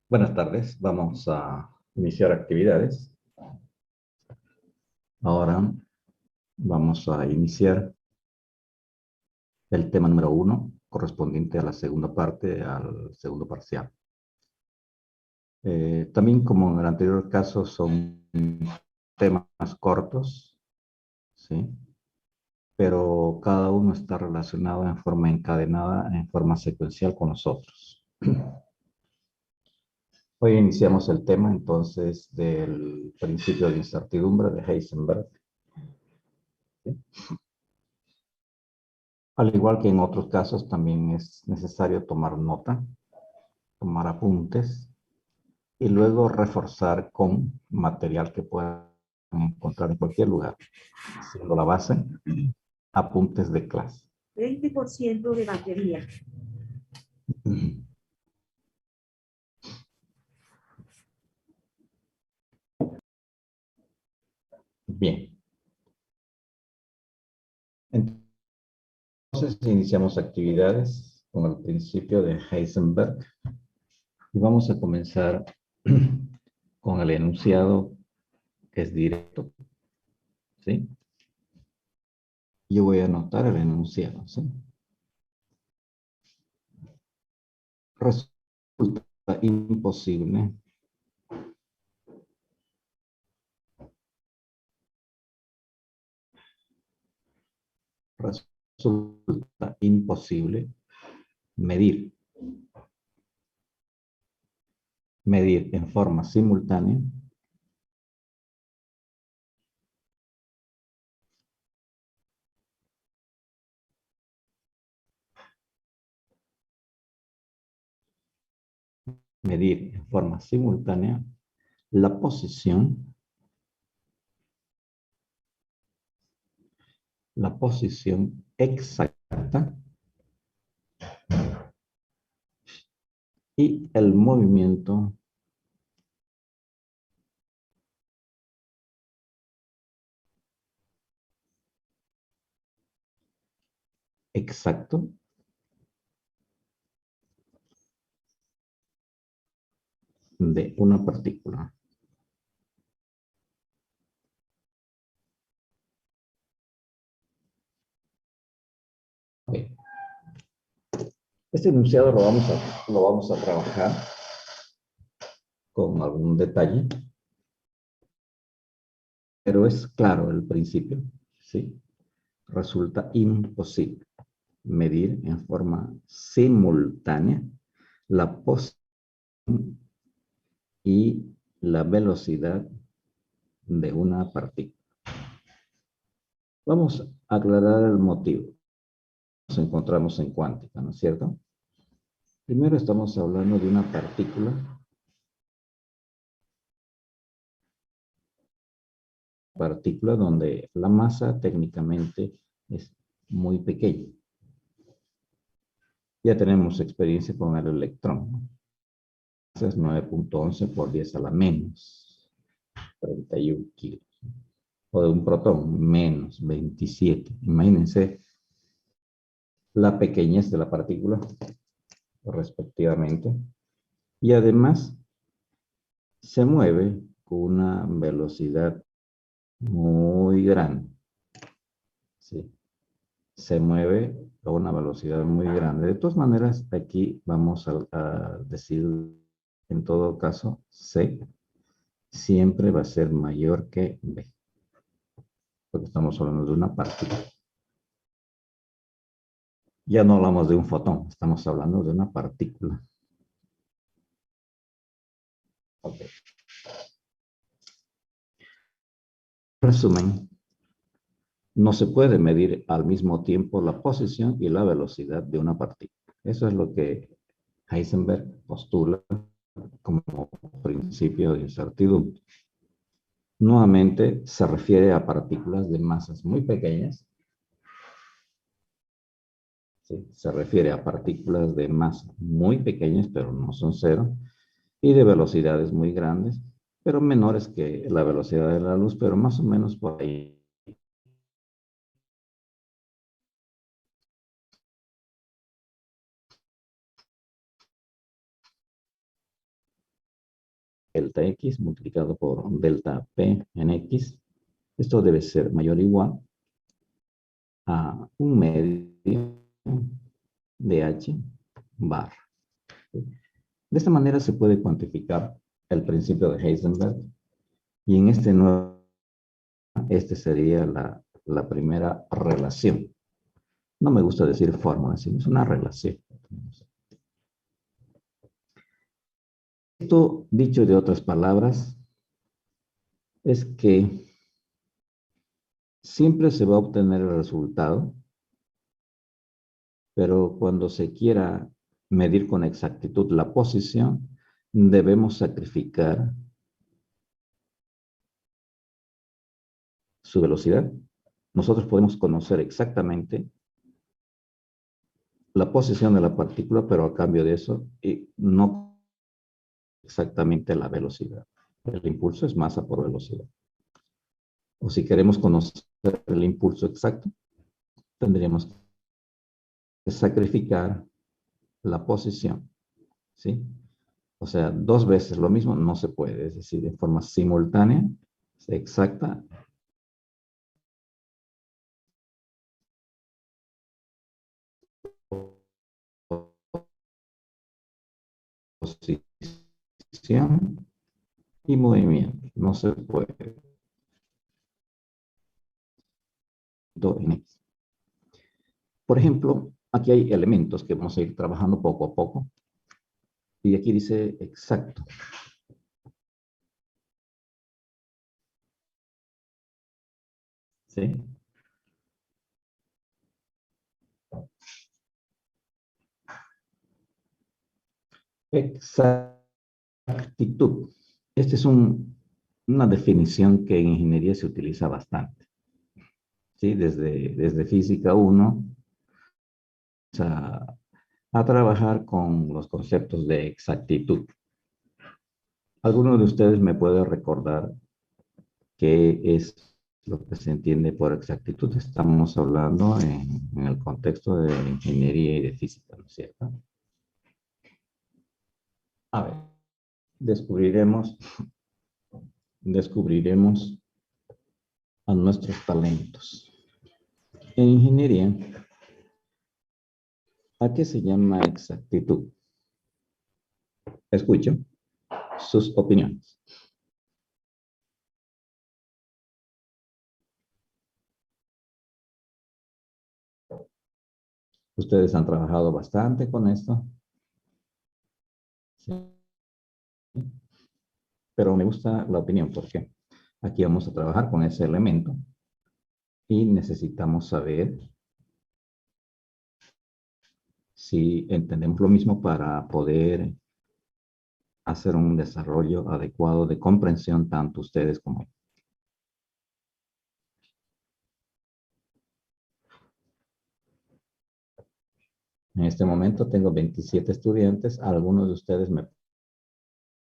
Buenas tardes, vamos a iniciar actividades. Ahora vamos a iniciar el tema número 1, correspondiente a la segunda parte, al segundo parcial. También como en el anterior caso son temas cortos, ¿sí? Pero cada uno está relacionado en forma encadenada, en forma secuencial con los otros. Hoy iniciamos el tema entonces del principio de incertidumbre de Heisenberg, ¿sí? Al igual que en otros casos, también es necesario tomar nota, tomar apuntes y luego reforzar con material que puedan encontrar en cualquier lugar, siendo la base apuntes de clase. 20% de batería. Bien, entonces iniciamos actividades con el principio de Heisenberg y vamos a comenzar con el enunciado que es directo, ¿sí? Yo voy a anotar el enunciado, ¿sí? Resulta imposible resulta imposible medir en forma simultánea medir en forma simultánea la posición exacta y el movimiento exacto de una partícula. Okay. Este enunciado lo vamos a trabajar con algún detalle, pero es claro el principio, ¿sí? Resulta imposible medir en forma simultánea la posición y la velocidad de una partícula. Vamos a aclarar el motivo. Nos encontramos en cuántica, ¿no es cierto? Primero estamos hablando de una partícula donde la masa técnicamente es muy pequeña. Ya tenemos experiencia con el electrón, ¿no? Es 9.11 por 10 a la menos 31 kilos. O de un protón, menos 27. Imagínense la pequeñez de la partícula, respectivamente. Y además se mueve con una velocidad muy grande. ¿Sí? Se mueve a una velocidad muy grande. De todas maneras, aquí vamos a decir, en todo caso, C siempre va a ser mayor que B, porque estamos hablando de una partícula. Ya no hablamos de un fotón, estamos hablando de una partícula. Okay. Resumen, no se puede medir al mismo tiempo la posición y la velocidad de una partícula. Eso es lo que Heisenberg postula como principio de incertidumbre. Nuevamente se refiere a partículas de masas muy pequeñas. ¿Sí? Se refiere a partículas de masa muy pequeñas, pero no son cero, y de velocidades muy grandes, pero menores que la velocidad de la luz, pero más o menos por ahí. delta X multiplicado por delta P en X. Esto debe ser mayor o igual a un medio de H bar. De esta manera se puede cuantificar el principio de Heisenberg y en este nuevo, sería la primera relación. No me gusta decir fórmula, sino es una relación. Esto, dicho de otras palabras, es que siempre se va a obtener el resultado, pero cuando se quiera medir con exactitud la posición, debemos sacrificar su velocidad. Nosotros podemos conocer exactamente la posición de la partícula, pero a cambio de eso, y no exactamente la velocidad. El impulso es masa por velocidad. O si queremos conocer el impulso exacto, tendríamos que sacrificar la posición, ¿sí? O sea, dos veces lo mismo no se puede, es decir, de forma simultánea, exacta. Posición y movimiento, no se puede. Por ejemplo, aquí hay elementos que vamos a ir trabajando poco a poco. Y aquí dice exacto. ¿Sí? Exactitud. Esta es una definición que en ingeniería se utiliza bastante. ¿Sí? Desde física 1 a trabajar con los conceptos de exactitud. ¿Alguno de ustedes me puede recordar qué es lo que se entiende por exactitud? Estamos hablando en el contexto de ingeniería y de física, ¿no es cierto? A ver, descubriremos a nuestros talentos. En ingeniería, ¿a qué se llama exactitud? Escucho sus opiniones. Ustedes han trabajado bastante con esto. Sí. Pero me gusta la opinión porque aquí vamos a trabajar con ese elemento y necesitamos saber si entendemos lo mismo para poder hacer un desarrollo adecuado de comprensión tanto ustedes como yo. En este momento tengo 27 estudiantes. ¿Algunos de ustedes me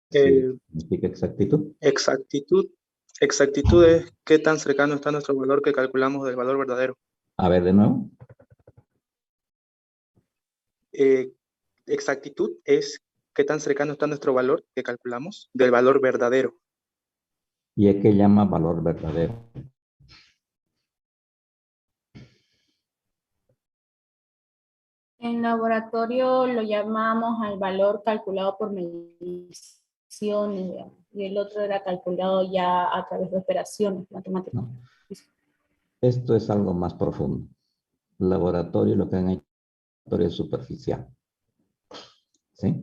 explica exactitud? Exactitud es qué tan cercano está nuestro valor que calculamos del valor verdadero. A ver, de nuevo. Exactitud es qué tan cercano está nuestro valor que calculamos del valor verdadero. ¿Y a qué llama valor verdadero? En laboratorio lo llamamos al valor calculado por mediciones, digamos, y el otro era calculado ya a través de operaciones matemáticas. No. Esto es algo más profundo. Laboratorio, lo que han hecho es superficial. ¿Sí?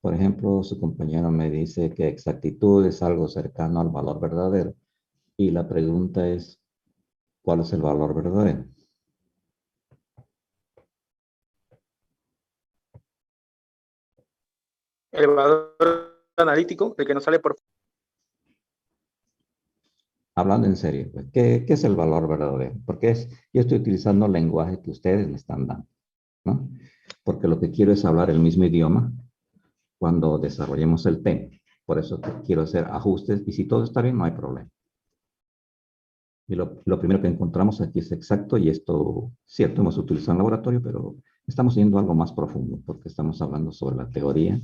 Por ejemplo, su compañero me dice que exactitud es algo cercano al valor verdadero. Y la pregunta es, ¿cuál es el valor verdadero? El valor analítico, el que nos sale por... Hablando en serio, pues, ¿qué es el valor verdadero? Porque yo estoy utilizando el lenguaje que ustedes me están dando, ¿no? Porque lo que quiero es hablar el mismo idioma cuando desarrollemos el tema. Por eso quiero hacer ajustes y si todo está bien, no hay problema. Y lo primero que encontramos aquí es exacto y esto, cierto, hemos utilizado en laboratorio, pero estamos yendo a algo más profundo porque estamos hablando sobre la teoría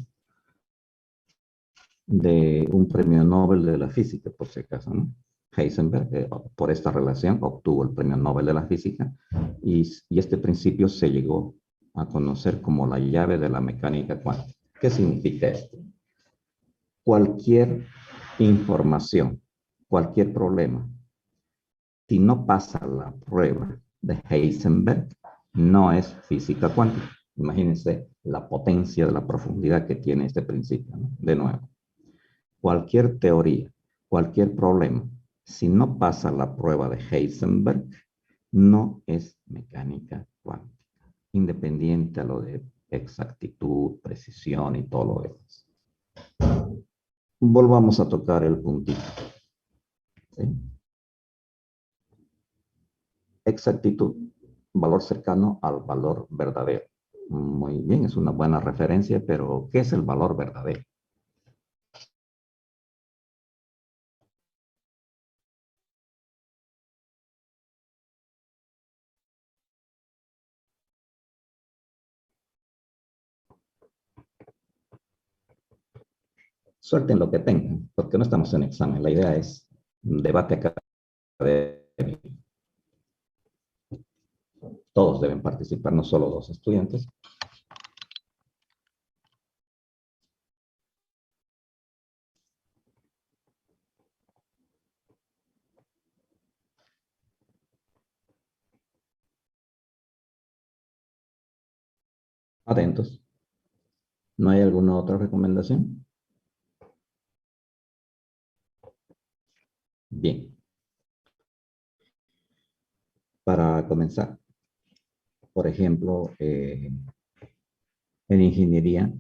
de un premio Nobel de la física, por si acaso, ¿no? Heisenberg, por esta relación, obtuvo el premio Nobel de la física y este principio se llegó a conocer como la llave de la mecánica cuántica. ¿Qué significa esto? Cualquier información, cualquier problema, si no pasa la prueba de Heisenberg, no es física cuántica. Imagínense la potencia de la profundidad que tiene este principio, ¿no? De nuevo, cualquier teoría, cualquier problema, si no pasa la prueba de Heisenberg, no es mecánica cuántica, independiente a lo de exactitud, precisión y todo lo demás. Volvamos a tocar el puntito. ¿Sí? Exactitud, valor cercano al valor verdadero. Muy bien, es una buena referencia, pero ¿qué es el valor verdadero? Suelten lo que tengan, porque no estamos en examen. La idea es un debate académico. Todos deben participar, no solo los estudiantes. Atentos. ¿No hay alguna otra recomendación? Bien. Para comenzar, por ejemplo, en ingeniería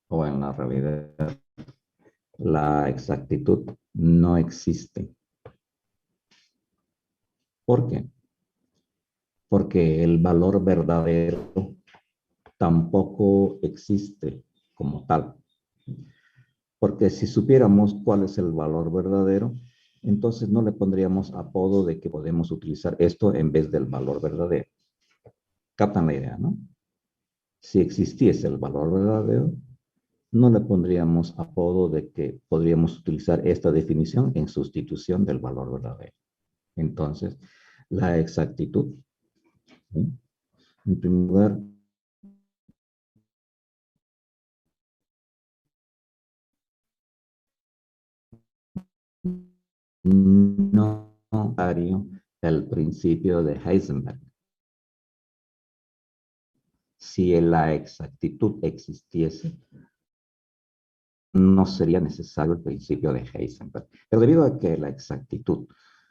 o en la realidad, la exactitud no existe. ¿Por qué? Porque el valor verdadero tampoco existe como tal. Porque si supiéramos cuál es el valor verdadero, entonces no le pondríamos apodo de que podemos utilizar esto en vez del valor verdadero. Captan la idea, ¿no? Si existiese el valor verdadero, no le pondríamos apodo de que podríamos utilizar esta definición en sustitución del valor verdadero. Entonces, la exactitud, ¿sí? En primer lugar, no vario el principio de Heisenberg. Si la exactitud existiese, no sería necesario el principio de Heisenberg. Pero debido a que la exactitud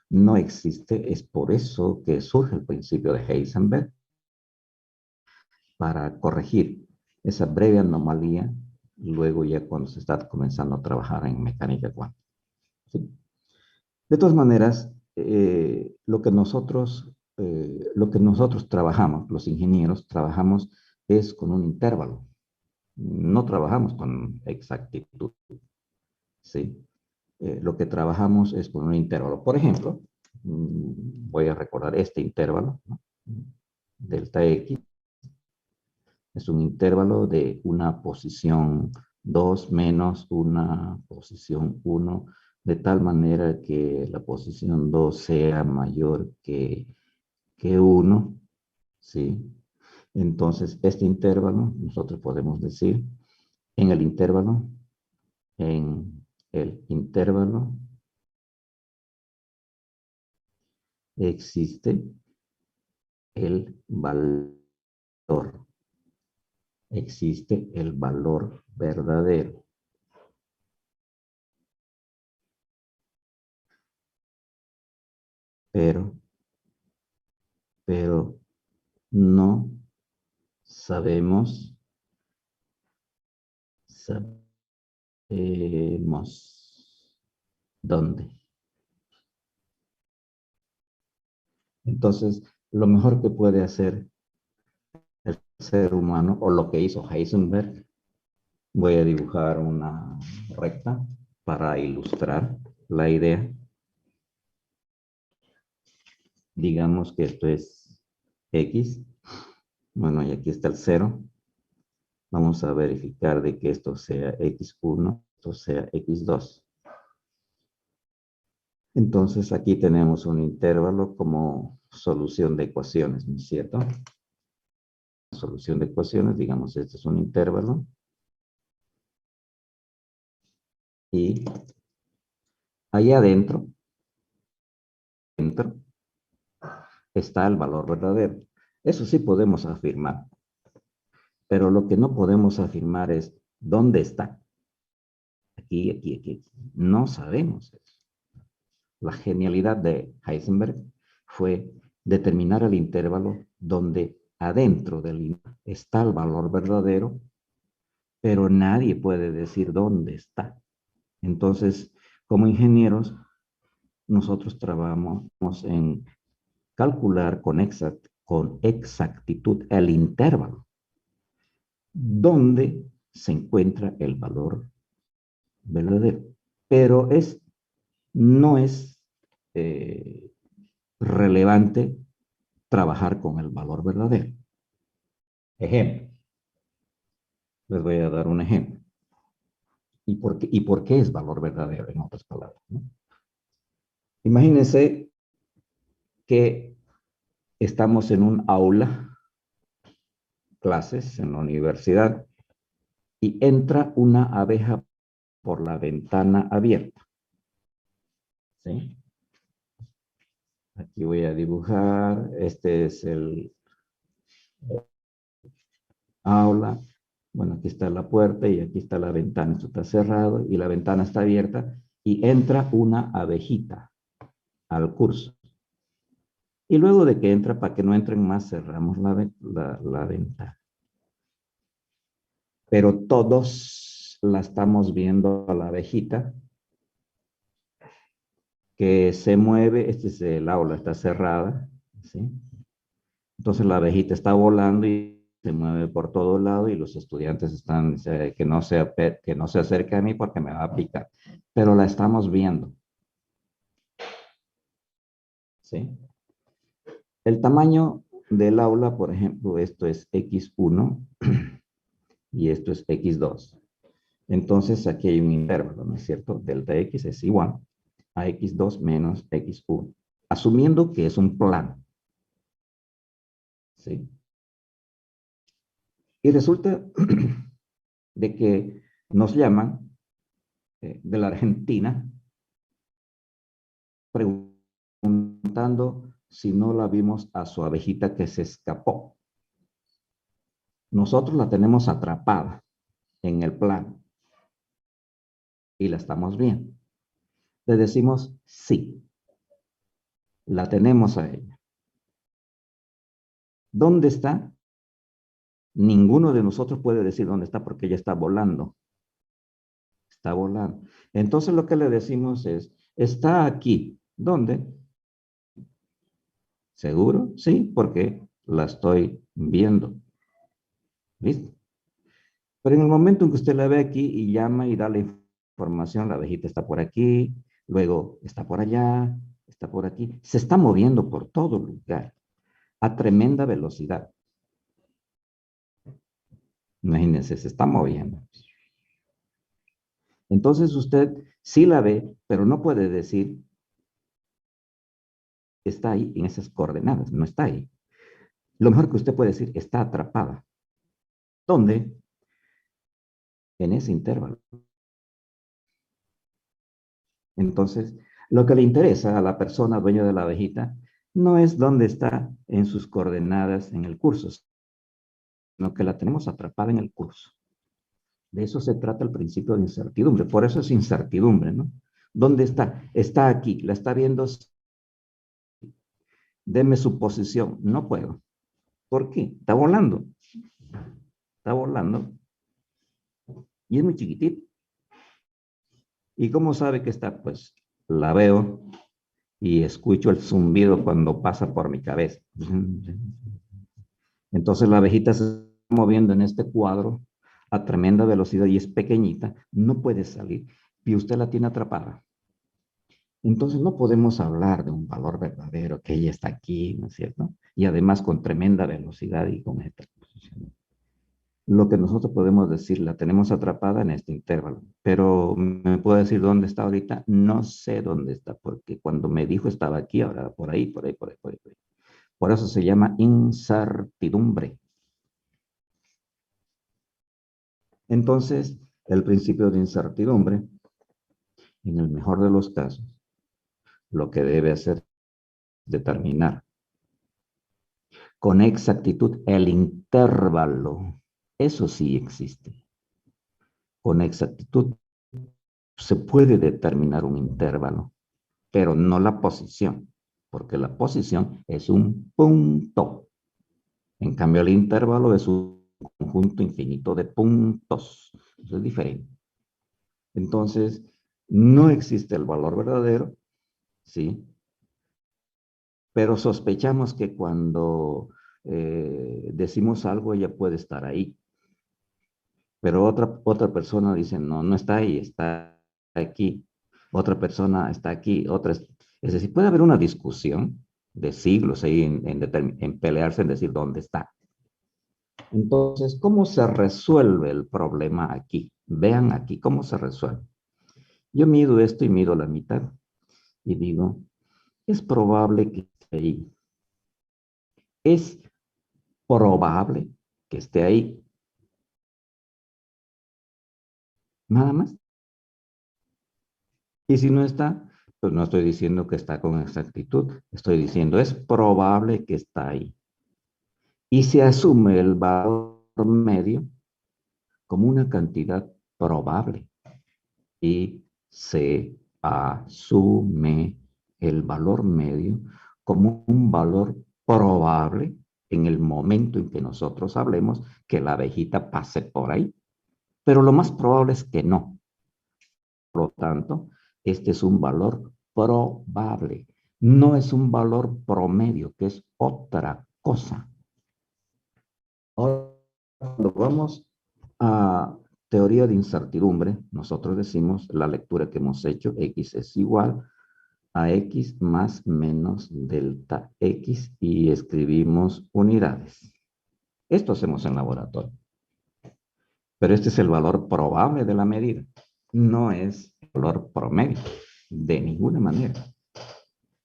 no existe, es por eso que surge el principio de Heisenberg para corregir esa breve anomalía, luego ya cuando se está comenzando a trabajar en mecánica cuántica. ¿Sí? De todas maneras, lo que nosotros trabajamos, los ingenieros, trabajamos es con un intervalo. No trabajamos con exactitud. ¿Sí? Lo que trabajamos es con un intervalo. Por ejemplo, voy a recordar este intervalo, ¿no? Delta X. Es un intervalo de una posición 2 menos una posición 1, de tal manera que la posición 2 sea mayor que 1, ¿sí? Entonces, este intervalo, nosotros podemos decir, en el intervalo existe el valor. Existe el valor verdadero. Pero no sabemos dónde. Entonces, lo mejor que puede hacer el ser humano, o lo que hizo Heisenberg, voy a dibujar una recta para ilustrar la idea. Digamos que esto es X. Bueno, y aquí está el 0. Vamos a verificar de que esto sea x1, esto sea x2. Entonces aquí tenemos un intervalo como solución de ecuaciones, ¿no es cierto? Solución de ecuaciones, digamos, este es un intervalo. Y ahí adentro está el valor verdadero. Eso sí podemos afirmar. Pero lo que no podemos afirmar es dónde está. Aquí, aquí, aquí. No sabemos eso. La genialidad de Heisenberg fue determinar el intervalo donde adentro del intervalo está el valor verdadero, pero nadie puede decir dónde está. Entonces, como ingenieros, nosotros trabajamos en calcular con exactitud el intervalo donde se encuentra el valor verdadero. Pero no es relevante trabajar con el valor verdadero. Ejemplo. Les voy a dar un ejemplo. ¿Y por qué es valor verdadero, en otras palabras? ¿No? Imagínense que estamos en un aula, clases en la universidad, y entra una abeja por la ventana abierta. ¿Sí? Aquí voy a dibujar, este es el aula, bueno, aquí está la puerta y aquí está la ventana, esto está cerrado y la ventana está abierta y entra una abejita al curso. Y luego de que entra, para que no entren más, cerramos la ventana. Pero todos la estamos viendo a la abejita que se mueve, este es el aula, está cerrada, ¿sí? Entonces la abejita está volando y se mueve por todo lado y los estudiantes están, que no se acerque a mí porque me va a picar. Pero la estamos viendo. ¿Sí? El tamaño del aula, por ejemplo, esto es x1 y esto es x2. Entonces aquí hay un intervalo, ¿no es cierto? Delta x es igual a x2 menos x1. Asumiendo que es un plano. ¿Sí? Y resulta de que nos llaman de la Argentina preguntando si no la vimos a su abejita que se escapó. Nosotros la tenemos atrapada en el plano y la estamos viendo. Le decimos sí, la tenemos a ella. ¿Dónde está? Ninguno de nosotros puede decir dónde está porque ella está volando. Está volando. Entonces lo que le decimos es, está aquí. ¿Dónde? ¿Seguro? Sí, porque la estoy viendo. ¿Listo? Pero en el momento en que usted la ve aquí y llama y da la información, la abejita está por aquí, luego está por allá, está por aquí, se está moviendo por todo lugar a tremenda velocidad. Imagínense, se está moviendo. Entonces usted sí la ve, pero no puede decir está ahí en esas coordenadas, no está ahí. Lo mejor que usted puede decir está atrapada. ¿Dónde? En ese intervalo. Entonces, lo que le interesa a la persona dueña de la abejita no es dónde está en sus coordenadas en el curso, sino que la tenemos atrapada en el curso. De eso se trata el principio de incertidumbre. Por eso es incertidumbre, ¿no? ¿Dónde está? Está aquí. ¿La está viendo? Deme su posición. No puedo. ¿Por qué? Está volando. Está volando. Y es muy chiquitito. ¿Y cómo sabe que está? Pues la veo y escucho el zumbido cuando pasa por mi cabeza. Entonces la abejita se está moviendo en este cuadro a tremenda velocidad y es pequeñita, no puede salir y usted la tiene atrapada. Entonces no podemos hablar de un valor verdadero, que ella está aquí, ¿no es cierto? Y además con tremenda velocidad y con esta posición. lo que nosotros podemos decir, la tenemos atrapada en este intervalo. Pero ¿me puedo decir dónde está ahorita? No sé dónde está, porque cuando me dijo estaba aquí, ahora por ahí, por ahí, por ahí, por ahí. Por eso se llama incertidumbre. Entonces, el principio de incertidumbre, en el mejor de los casos, lo que debe hacer es determinar con exactitud el intervalo. Eso sí existe. Con exactitud se puede determinar un intervalo, pero no la posición, porque la posición es un punto. En cambio, el intervalo es un conjunto infinito de puntos. Eso es diferente. Entonces, no existe el valor verdadero, ¿sí? Pero sospechamos que cuando decimos algo, ella puede estar ahí. Pero otra persona dice, no, no está ahí, está aquí. Otra persona está aquí, es decir, puede haber una discusión de siglos ahí en pelearse en decir dónde está. Entonces, ¿cómo se resuelve el problema aquí? Vean aquí, ¿cómo se resuelve? Yo mido esto y mido la mitad. Y digo, es probable que esté ahí. Es probable que esté ahí. Nada más. Y si no está, pues no estoy diciendo que está con exactitud. Estoy diciendo, es probable que está ahí. Y se asume el valor medio como una cantidad probable. Y se asume el valor medio como un valor probable en el momento en que nosotros hablemos que la abejita pase por ahí. Pero lo más probable es que no. Por lo tanto, este es un valor probable. No es un valor promedio, que es otra cosa. Ahora, cuando vamos a teoría de incertidumbre, nosotros decimos la lectura que hemos hecho, X es igual a X más menos delta X y escribimos unidades. Esto hacemos en laboratorio. Pero este es el valor probable de la medida. No es el valor promedio, de ninguna manera.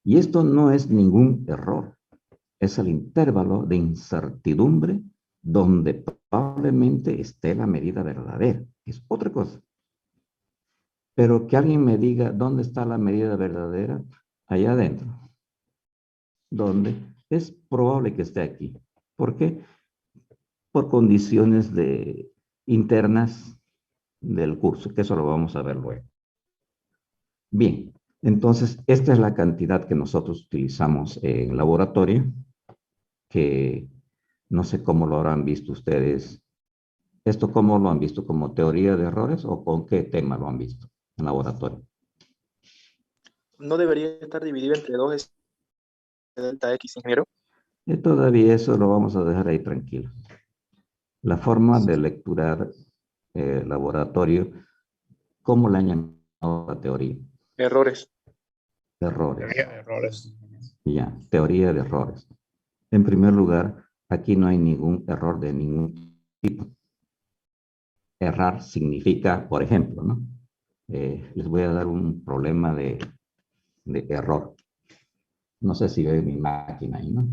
Y esto no es ningún error. Es el intervalo de incertidumbre donde probablemente esté la medida verdadera. Es otra cosa. Pero que alguien me diga dónde está la medida verdadera, allá adentro. ¿Dónde? Es probable que esté aquí. ¿Por qué? Por condiciones internas del curso, que eso lo vamos a ver luego. Bien, entonces esta es la cantidad que nosotros utilizamos en laboratorio, que no sé cómo lo habrán visto ustedes. ¿Esto cómo lo han visto? ¿Como teoría de errores o con qué tema lo han visto en laboratorio? ¿No debería estar dividido entre dos delta X, ingeniero? Y todavía eso lo vamos a dejar ahí tranquilo. La forma de lecturar laboratorio, ¿cómo la han llamado la teoría? Errores. Errores. Errores. Ya, teoría de errores. En primer lugar, aquí no hay ningún error de ningún tipo. Errar significa, por ejemplo, ¿no? Les voy a dar un problema de error. No sé si ven mi máquina ahí, ¿no?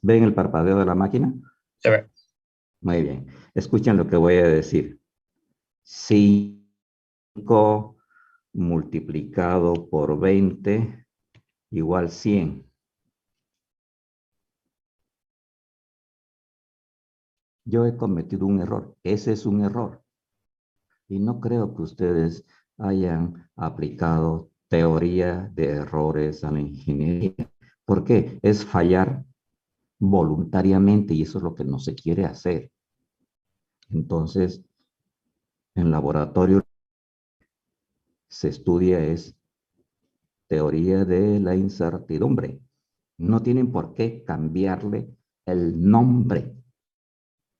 ¿Ven el parpadeo de la máquina? Se ve. Muy bien. Escuchen lo que voy a decir. 5 multiplicado por 20 igual 100. Yo he cometido un error. Ese es un error. Y no creo que ustedes hayan aplicado teoría de errores a la ingeniería. ¿Por qué? Es fallar voluntariamente y eso es lo que no se quiere hacer. Entonces, en laboratorio se estudia es teoría de la incertidumbre. No tienen por qué cambiarle el nombre,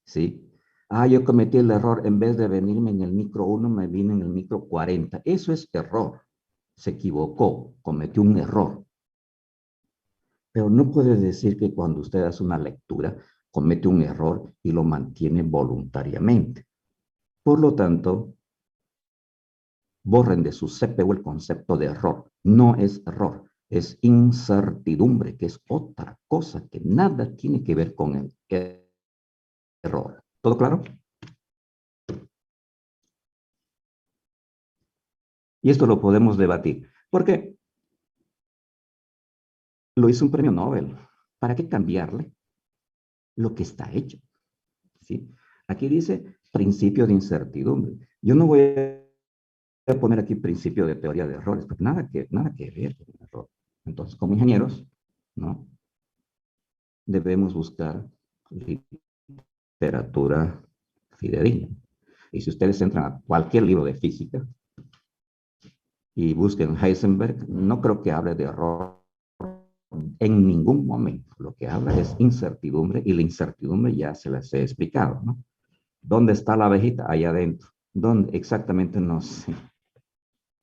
¿sí? Ah, yo cometí el error, en vez de venirme en el micro 1, me vine en el micro 40. Eso es error. Se equivocó, cometió un error. Pero no puede decir que cuando usted hace una lectura, comete un error y lo mantiene voluntariamente. Por lo tanto, borren de su CPU el concepto de error. No es error, es incertidumbre, que es otra cosa que nada tiene que ver con el error. ¿Todo claro? Y esto lo podemos debatir. ¿Por qué? Lo hizo un premio Nobel. ¿Para qué cambiarle lo que está hecho? ¿Sí? Aquí dice principio de incertidumbre. Yo no voy a poner aquí principio de teoría de errores, porque nada que ver con el error. Entonces, como ingenieros, ¿no? Debemos buscar literatura fidedigna. Y si ustedes entran a cualquier libro de física y busquen Heisenberg, no creo que hable de error en ningún momento. Lo que habla es incertidumbre, y la incertidumbre ya se las he explicado, ¿no? ¿Dónde está la abejita? Allá adentro. ¿Dónde? Exactamente no sé.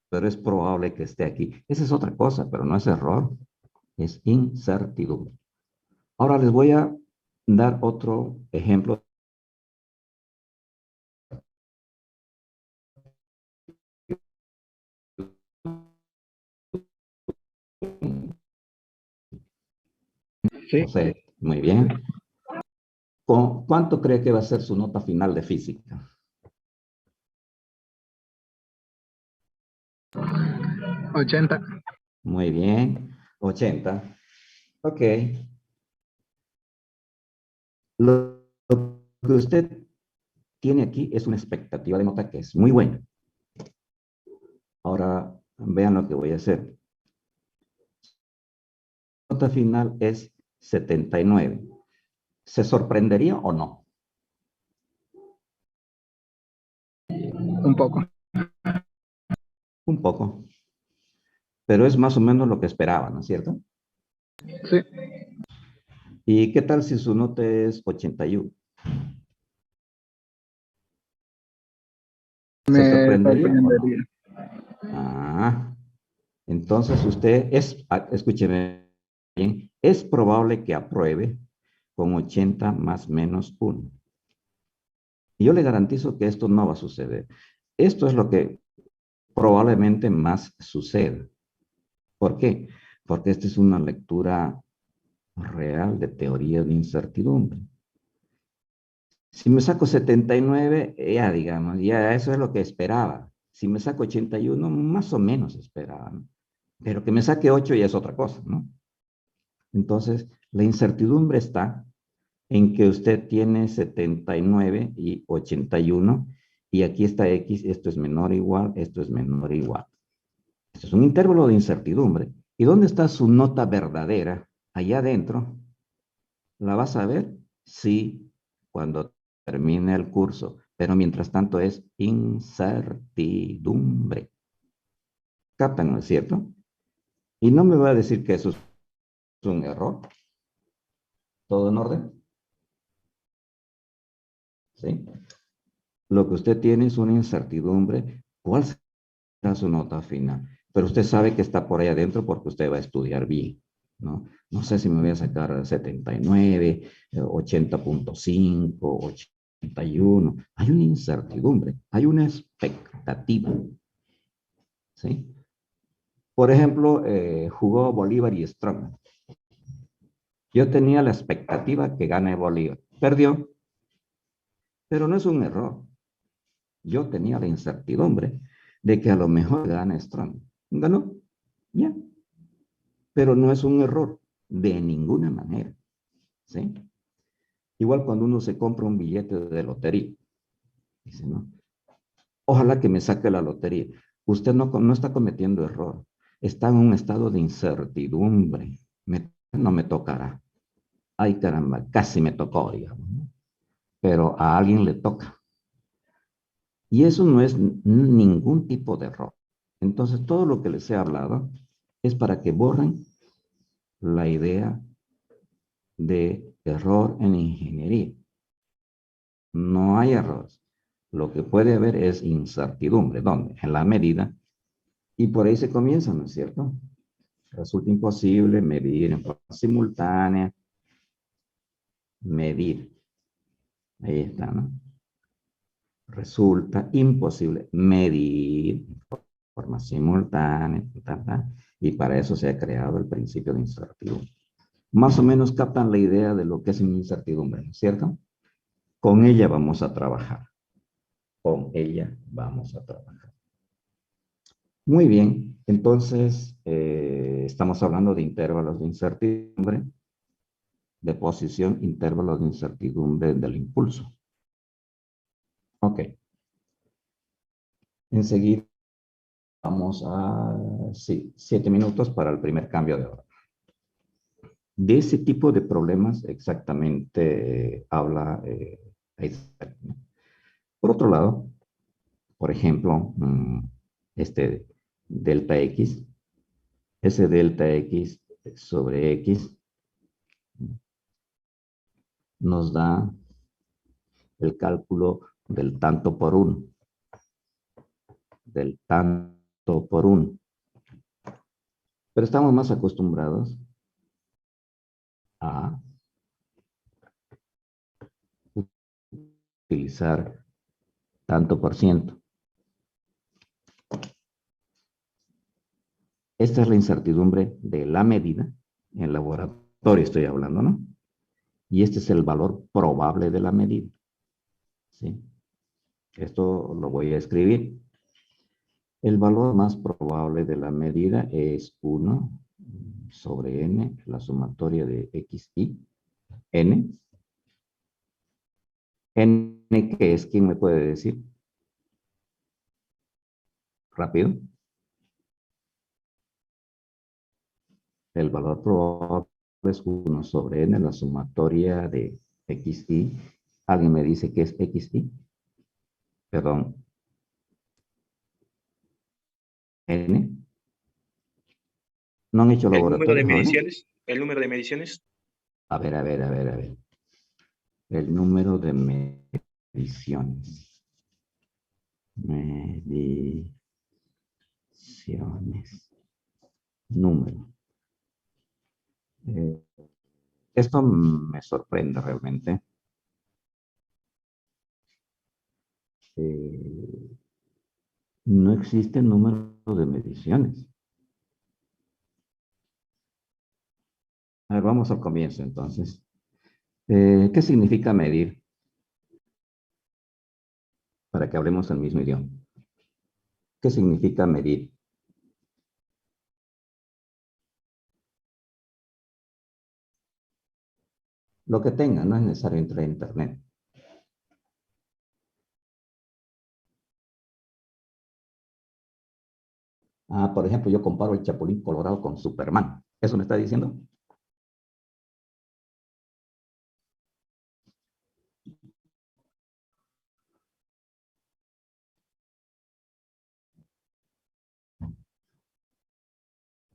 Pero es probable que esté aquí. Esa es otra cosa, pero no es error, es incertidumbre. Ahora les voy a dar otro ejemplo. Sí, No sé, muy bien. ¿Cuánto cree que va a ser su nota final de física? 80. Muy bien, 80. Ok. Lo que usted tiene aquí es una expectativa de nota que es muy buena. Ahora vean lo que voy a hacer. La nota final es 79. ¿Se sorprendería o no? Un poco. Un poco. Pero es más o menos lo que esperaba, ¿no es cierto? Sí, ¿Y qué tal si su nota es 81? ¿Se me sorprendería o no? sorprendería. Ah, entonces usted escúcheme bien, es probable que apruebe con 80 más menos 1. Y yo le garantizo que esto no va a suceder. Esto es lo que probablemente más suceda. ¿Por qué? Porque esta es una lectura real de teoría de incertidumbre. Si me saco 79, ya digamos, ya eso es lo que esperaba. Si me saco 81, más o menos esperaba, ¿no? Pero que me saque 8 ya es otra cosa, ¿no? Entonces, la incertidumbre está en que usted tiene 79 y 81, y aquí está X, esto es menor o igual, esto es menor o igual. Esto es un intervalo de incertidumbre. ¿Y dónde está su nota verdadera? Allá adentro. ¿La vas a ver? Sí, cuando termine el curso. Pero mientras tanto es incertidumbre. ¿Captan, no es cierto? Y no me va a decir que eso es un error. ¿Todo en orden? ¿Sí? Lo que usted tiene es una incertidumbre. ¿Cuál será su nota final? Pero usted sabe que está por ahí adentro porque usted va a estudiar bien, ¿no? No sé si me voy a sacar 79, 80.5, 81. Hay una incertidumbre, hay una expectativa, ¿sí? Por ejemplo, jugó Bolívar y Strongman. Yo tenía la expectativa que gane Bolívar. Perdió, pero no es un error. Yo tenía la incertidumbre de que a lo mejor gana Strongman. Ganó, ya. Pero no es un error de ninguna manera, ¿sí? Igual cuando uno se compra un billete de lotería, dice, no, ojalá que me saque la lotería. Usted no está cometiendo error, está en un estado de incertidumbre. No me tocará. Ay, caramba, casi me tocó, digamos, ¿no? Pero a alguien le toca. Y eso no es ningún tipo de error. Entonces, todo lo que les he hablado es para que borren la idea de error en ingeniería. No hay errores. Lo que puede haber es incertidumbre. ¿Dónde? En la medida. Y por ahí se comienza, ¿no es cierto? Resulta imposible medir en forma simultánea medir. Ahí está, ¿no? Resulta imposible medir de forma simultánea, y para eso se ha creado el principio de incertidumbre. Más o menos captan la idea de lo que es una incertidumbre, ¿no es cierto? Con ella vamos a trabajar. Con ella vamos a trabajar. Muy bien, entonces estamos hablando de intervalos de incertidumbre, de posición, intervalos de incertidumbre del impulso. Ok. Enseguida vamos a, sí, 7 minutos para el primer cambio de hora. De ese tipo de problemas exactamente habla Heisenberg, ¿no? Por otro lado, por ejemplo, este delta X, ese delta X sobre X nos da el cálculo del tanto por uno. Del tanto por uno. Pero estamos más acostumbrados a utilizar tanto por ciento. Esta es la incertidumbre de la medida, en laboratorio estoy hablando, ¿no? Y este es el valor probable de la medida. ¿Sí? Esto lo voy a escribir. El valor más probable de la medida es 1 sobre n, la sumatoria de x y n. N, ¿qué es? ¿Quién me puede decir? Rápido. El valor probable es 1 sobre n, la sumatoria de x y. ¿Alguien me dice qué es x y? Perdón. N. ¿No han hecho El número de laboratorio, jóvenes? mediciones. El número de mediciones. A ver. El número de mediciones. Mediciones. Número. Esto me sorprende realmente. No existe número de mediciones. A ver, vamos al comienzo entonces. ¿Qué significa medir? Para que hablemos el mismo idioma. ¿Qué significa medir? Lo que tenga, no es necesario entrar a internet. Ah, por ejemplo, yo comparo el Chapulín Colorado con Superman. ¿Eso me está diciendo?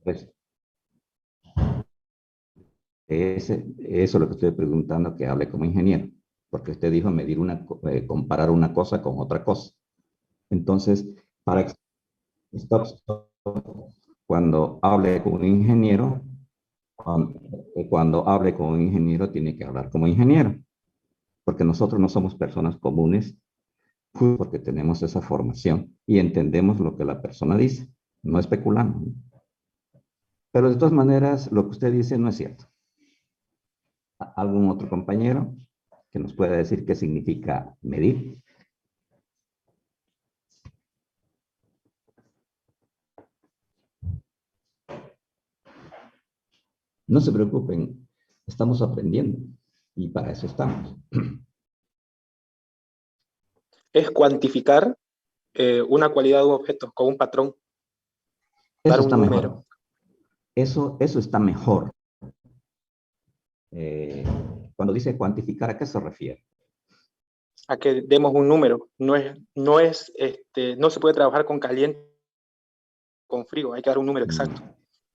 Pues, eso es lo que estoy preguntando, que hable como ingeniero. Porque usted dijo medir comparar una cosa con otra cosa. Entonces, stop. Cuando hable con un ingeniero, cuando hable con un ingeniero, tiene que hablar como ingeniero. Porque nosotros no somos personas comunes, porque tenemos esa formación y entendemos lo que la persona dice, no especulamos. Pero de todas maneras, lo que usted dice no es cierto. ¿Algún otro compañero que nos pueda decir qué significa medir? No se preocupen, estamos aprendiendo y para eso estamos. Es cuantificar una cualidad de un objeto con un patrón. Eso Dar un está número. mejor. Eso está mejor. Cuando dice cuantificar, ¿a qué se refiere? A que demos un número. No se puede trabajar con caliente, con frío. Hay que dar un número exacto.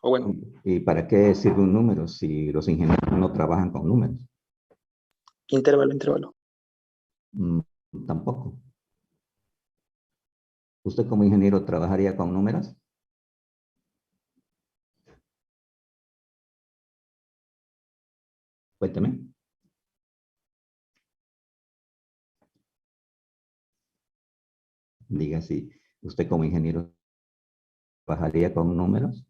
O bueno, ¿Y para qué sirve un número si los ingenieros no trabajan con números? intervalo. Tampoco. ¿Usted como ingeniero trabajaría con números? Cuénteme. Diga si usted como ingeniero trabajaría con números.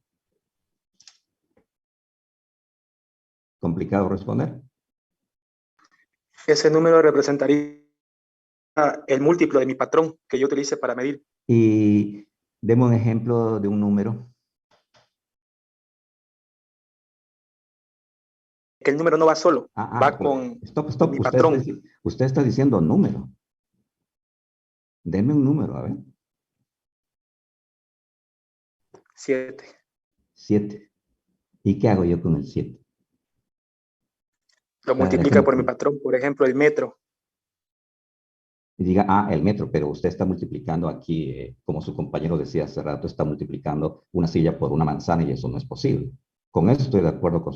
¿Complicado responder? Ese número representaría el múltiplo de mi patrón que yo utilice para medir. Y demos un ejemplo de un número. Que el número no va solo, va Pero con stop. mi Usted patrón. usted está diciendo número. Deme un número, a ver. 7. 7. ¿Y qué hago yo con el 7? Lo multiplica por mi patrón, por ejemplo, el metro. Y diga, el metro, pero usted está multiplicando aquí, como su compañero decía hace rato, está multiplicando una silla por una manzana y eso no es posible. Con eso estoy de acuerdo con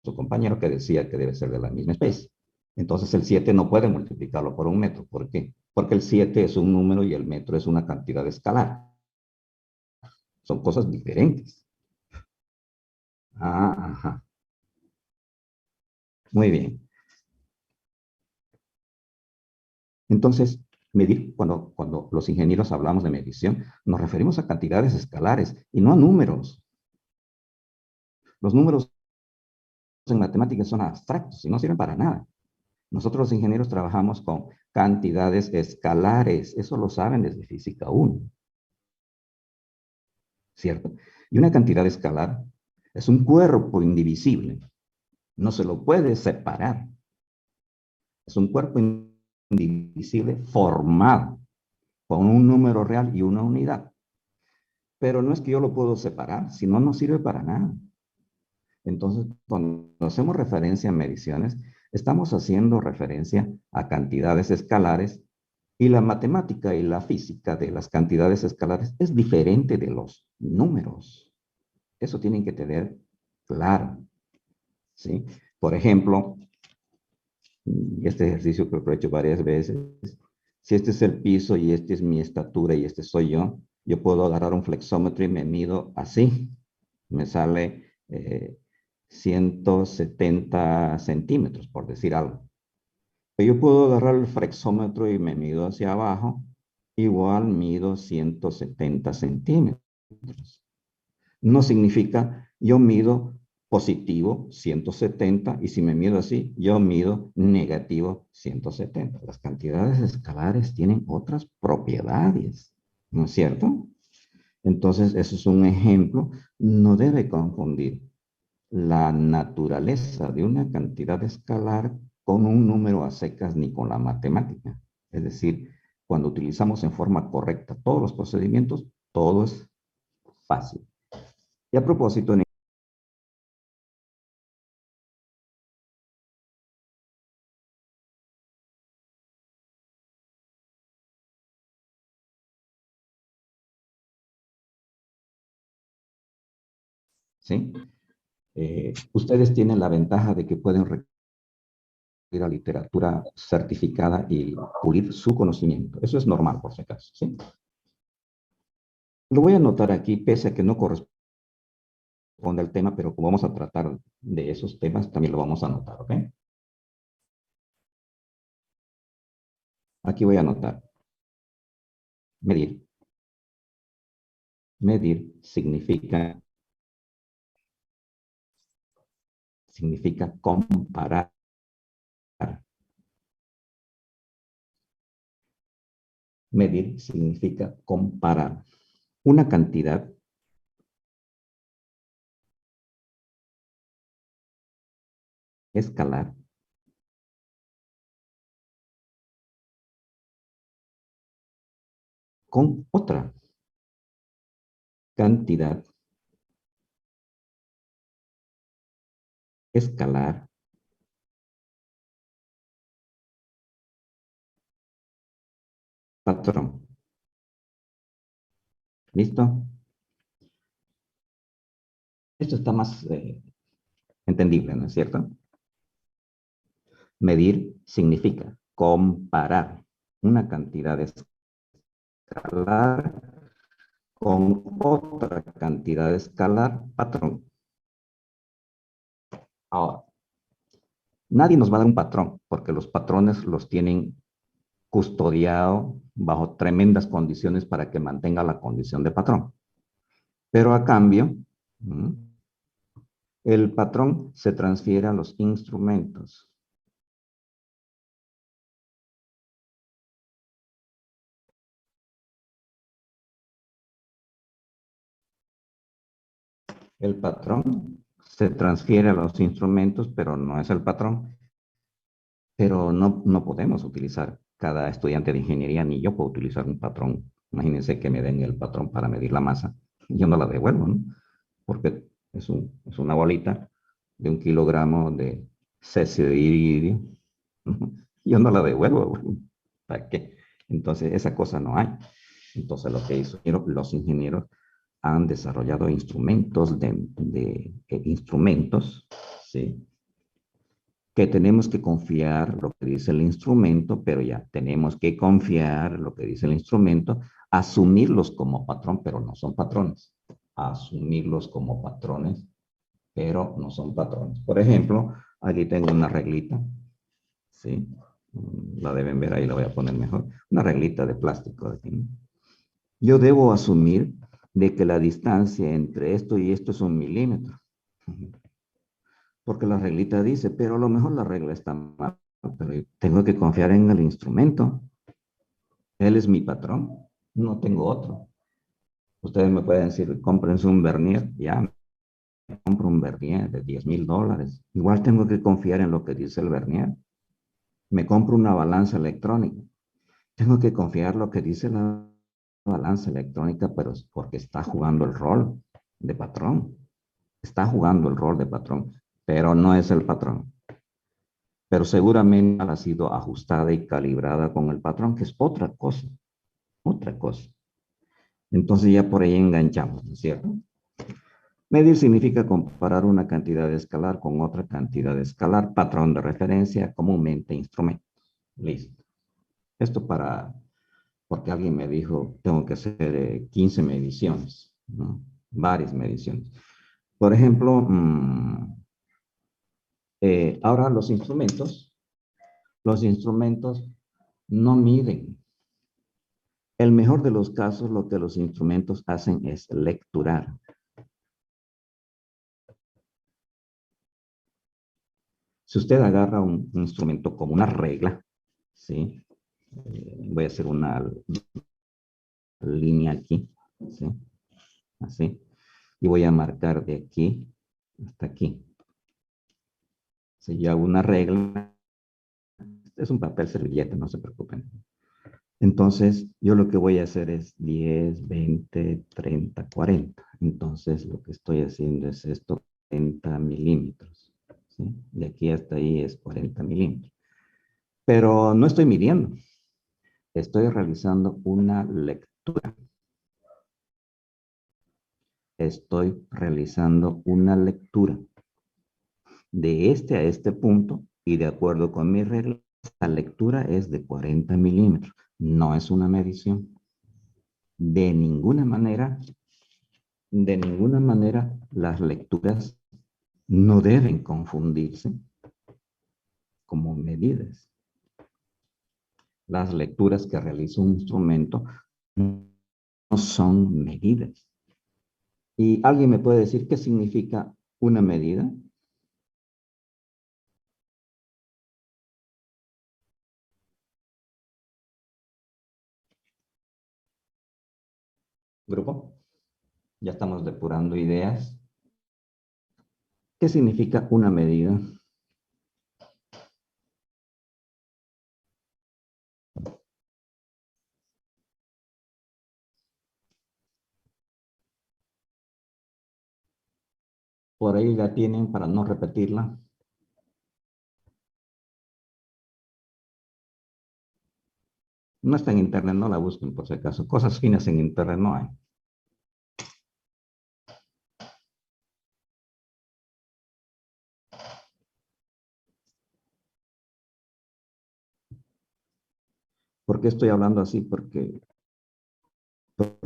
su compañero que decía que debe ser de la misma especie. Entonces el 7 no puede multiplicarlo por un metro. ¿Por qué? Porque el 7 es un número y el metro es una cantidad escalar. Son cosas diferentes. Ajá. Muy bien. Entonces, medir, cuando los ingenieros hablamos de medición, nos referimos a cantidades escalares y no a números. Los números en matemáticas son abstractos y no sirven para nada. Nosotros los ingenieros trabajamos con cantidades escalares. Eso lo saben desde física 1. ¿Cierto? Y una cantidad escalar es un cuerpo indivisible. No se lo puede separar. Es un cuerpo indivisible formado con un número real y una unidad. Pero no es que yo lo puedo separar, si no, no sirve para nada. Entonces, cuando hacemos referencia a mediciones, estamos haciendo referencia a cantidades escalares y la matemática y la física de las cantidades escalares es diferente de los números. Eso tienen que tener claro, ¿sí? Por ejemplo, este ejercicio que lo he hecho varias veces, si este es el piso y este es mi estatura y este soy yo puedo agarrar un flexómetro y me mido así. Me sale 170 centímetros, por decir algo. Pero yo puedo agarrar el flexómetro y me mido hacia abajo, igual mido 170 centímetros. No significa yo mido positivo 170 y si me mido así, yo mido negativo 170. Las cantidades escalares tienen otras propiedades, ¿no es cierto? Entonces, eso es un ejemplo. No debe confundir la naturaleza de una cantidad escalar con un número a secas ni con la matemática. Es decir, cuando utilizamos en forma correcta todos los procedimientos, todo es fácil. Y a propósito, ¿sí? Ustedes tienen la ventaja de que pueden recurrir a literatura certificada y pulir su conocimiento. Eso es normal, por si acaso, ¿sí? Lo voy a anotar aquí, pese a que no corresponde al tema, pero como vamos a tratar de esos temas, también lo vamos a anotar, ¿ok? Aquí voy a anotar. Medir. Medir significa comparar. Medir significa comparar una cantidad escalar con otra cantidad escalar patrón. ¿Listo? Esto está más entendible, ¿no es cierto? Medir significa comparar una cantidad escalar con otra cantidad escalar patrón. Ahora, nadie nos va a dar un patrón, porque los patrones los tienen custodiado bajo tremendas condiciones para que mantenga la condición de patrón. Pero a cambio, el patrón se transfiere a los instrumentos. El patrón se transfiere a los instrumentos, pero no es el patrón. Pero no podemos utilizar, cada estudiante de ingeniería, ni yo puedo utilizar un patrón. Imagínense que me den el patrón para medir la masa. Yo no la devuelvo, ¿no? Porque es una bolita de 1 kilogramo de cesio de iridio. Yo no la devuelvo. ¿Para qué? Entonces, esa cosa no hay. Entonces, lo que hizo los ingenieros han desarrollado instrumentos instrumentos, ¿sí? Que tenemos que confiar lo que dice el instrumento, pero ya tenemos que confiar lo que dice el instrumento, asumirlos como patrón, pero no son patrones. Asumirlos como patrones, pero no son patrones. Por ejemplo, aquí tengo una reglita, ¿sí? La deben ver ahí, la voy a poner mejor. Una reglita de plástico aquí, ¿no? Yo debo asumir de que la distancia entre esto y esto es 1 milímetro. Porque la reglita dice, pero a lo mejor la regla está mal, pero tengo que confiar en el instrumento. Él es mi patrón, no tengo otro. Ustedes me pueden decir, cómprense un vernier, ya, me compro un vernier de $10,000. Igual tengo que confiar en lo que dice el vernier. Me compro una balanza electrónica. Tengo que confiar en lo que dice la balanza electrónica, pero es porque está jugando el rol de patrón. Está jugando el rol de patrón, pero no es el patrón. Pero seguramente ha sido ajustada y calibrada con el patrón, que es otra cosa, otra cosa. Entonces ya por ahí enganchamos, ¿no es cierto? Medir significa comparar una cantidad escalar con otra cantidad escalar, patrón de referencia, comúnmente instrumento. Listo. Esto porque alguien me dijo, tengo que hacer 15 mediciones, ¿no? Varias mediciones. Por ejemplo, ahora los instrumentos no miden. El mejor de los casos, lo que los instrumentos hacen es lecturar. Si usted agarra un instrumento como una regla, ¿sí? Voy a hacer una línea aquí, ¿sí? Así. Y voy a marcar de aquí hasta aquí. Si yo hago una regla, es un papel servilleta, no se preocupen. Entonces, yo lo que voy a hacer es 10, 20, 30, 40. Entonces, lo que estoy haciendo es esto, 40 milímetros. ¿Sí? De aquí hasta ahí es 40 milímetros. Pero no estoy midiendo. Estoy realizando una lectura. Estoy realizando una lectura. De este a este punto, y de acuerdo con mi regla, la lectura es de 40 milímetros. No es una medición. De ninguna manera, las lecturas no deben confundirse como medidas. Las lecturas que realiza un instrumento no son medidas. ¿Y alguien me puede decir qué significa una medida? Grupo, ya estamos depurando ideas. ¿Qué significa una medida? Por ahí la tienen para no repetirla. No está en internet, no la busquen por si acaso. Cosas finas en internet no hay. ¿Por qué estoy hablando así? Porque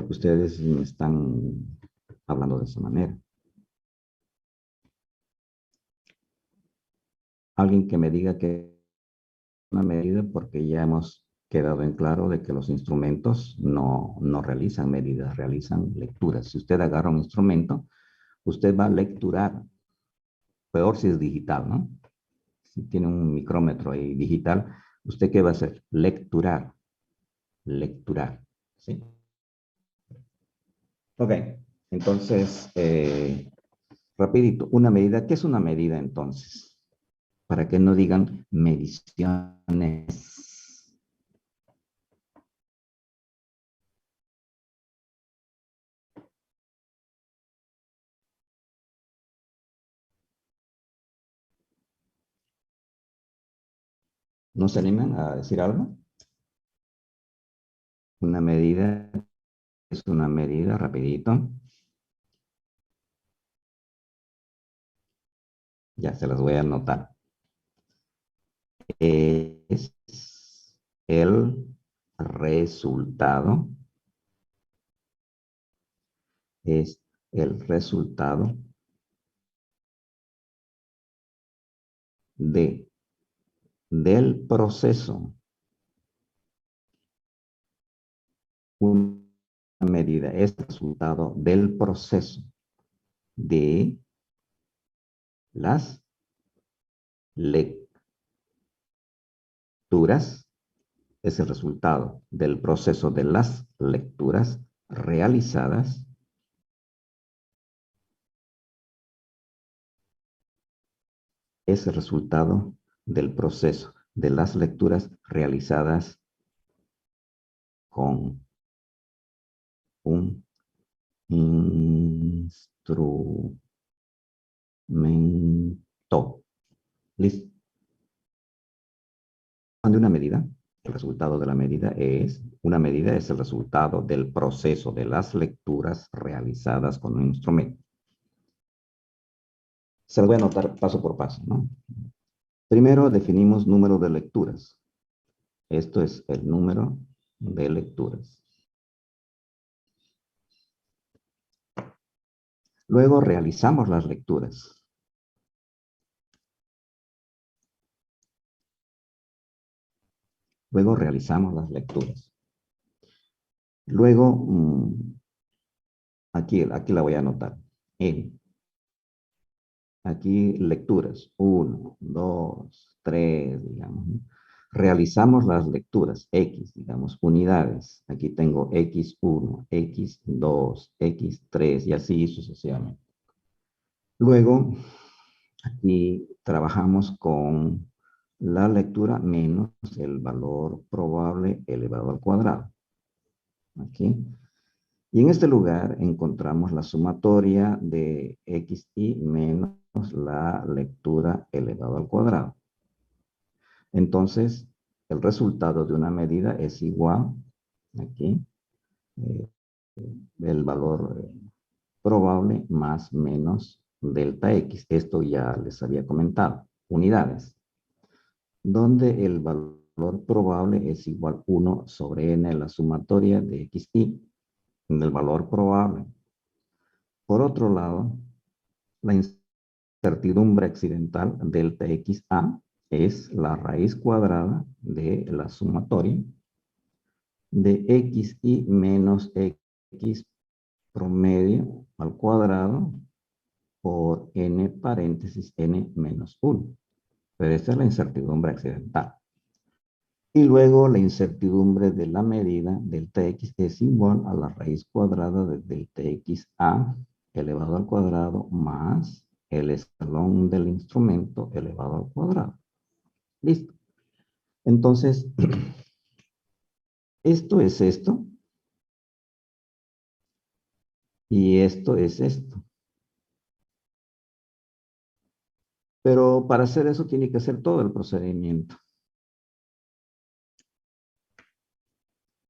ustedes me están hablando de esa manera. Alguien que me diga que una medida porque ya hemos quedado en claro de que los instrumentos no realizan medidas, realizan lecturas. Si usted agarra un instrumento, usted va a lecturar. Peor si es digital, ¿no? Si tiene un micrómetro ahí digital, ¿usted qué va a hacer? Lecturar. Lecturar, ¿sí? Ok, entonces, rapidito, una medida. ¿Qué es una medida entonces? Para que no digan mediciones. ¿No se animan a decir algo? Una medida es una medida, rapidito. Ya se las voy a anotar. Es el resultado. Es el resultado del proceso. Una medida es el resultado del proceso de las lecturas. Es el resultado del proceso de las lecturas realizadas es el resultado del proceso de las lecturas realizadas con un instrumento. ¿Listo? De una medida, el resultado de la medida es, una medida es el resultado del proceso de las lecturas realizadas con un instrumento. Se lo voy a anotar paso por paso, ¿no? Primero definimos número de lecturas. Esto es el número de lecturas. Luego realizamos las lecturas. Luego realizamos las lecturas. Luego, aquí la voy a anotar. Aquí lecturas. 1, 2, 3, digamos. Realizamos las lecturas. X, digamos, unidades. Aquí tengo X1, X2, X3 y así sucesivamente. Luego, aquí trabajamos con la lectura menos el valor probable elevado al cuadrado. Aquí. Y en este lugar encontramos la sumatoria de xy menos la lectura elevado al cuadrado. Entonces, el resultado de una medida es igual, aquí, el valor probable más menos delta x. Esto ya les había comentado, unidades, donde el valor probable es igual 1 sobre n, la sumatoria de xy, del valor probable. Por otro lado, la incertidumbre accidental delta xa es la raíz cuadrada de la sumatoria de xy menos x promedio al cuadrado por n paréntesis n menos 1. Pero esta es la incertidumbre accidental. Y luego la incertidumbre de la medida delta x es igual a la raíz cuadrada de delta xa elevado al cuadrado más el escalón del instrumento elevado al cuadrado. Listo. Entonces, esto es esto. Y esto es esto. Pero para hacer eso tiene que hacer todo el procedimiento.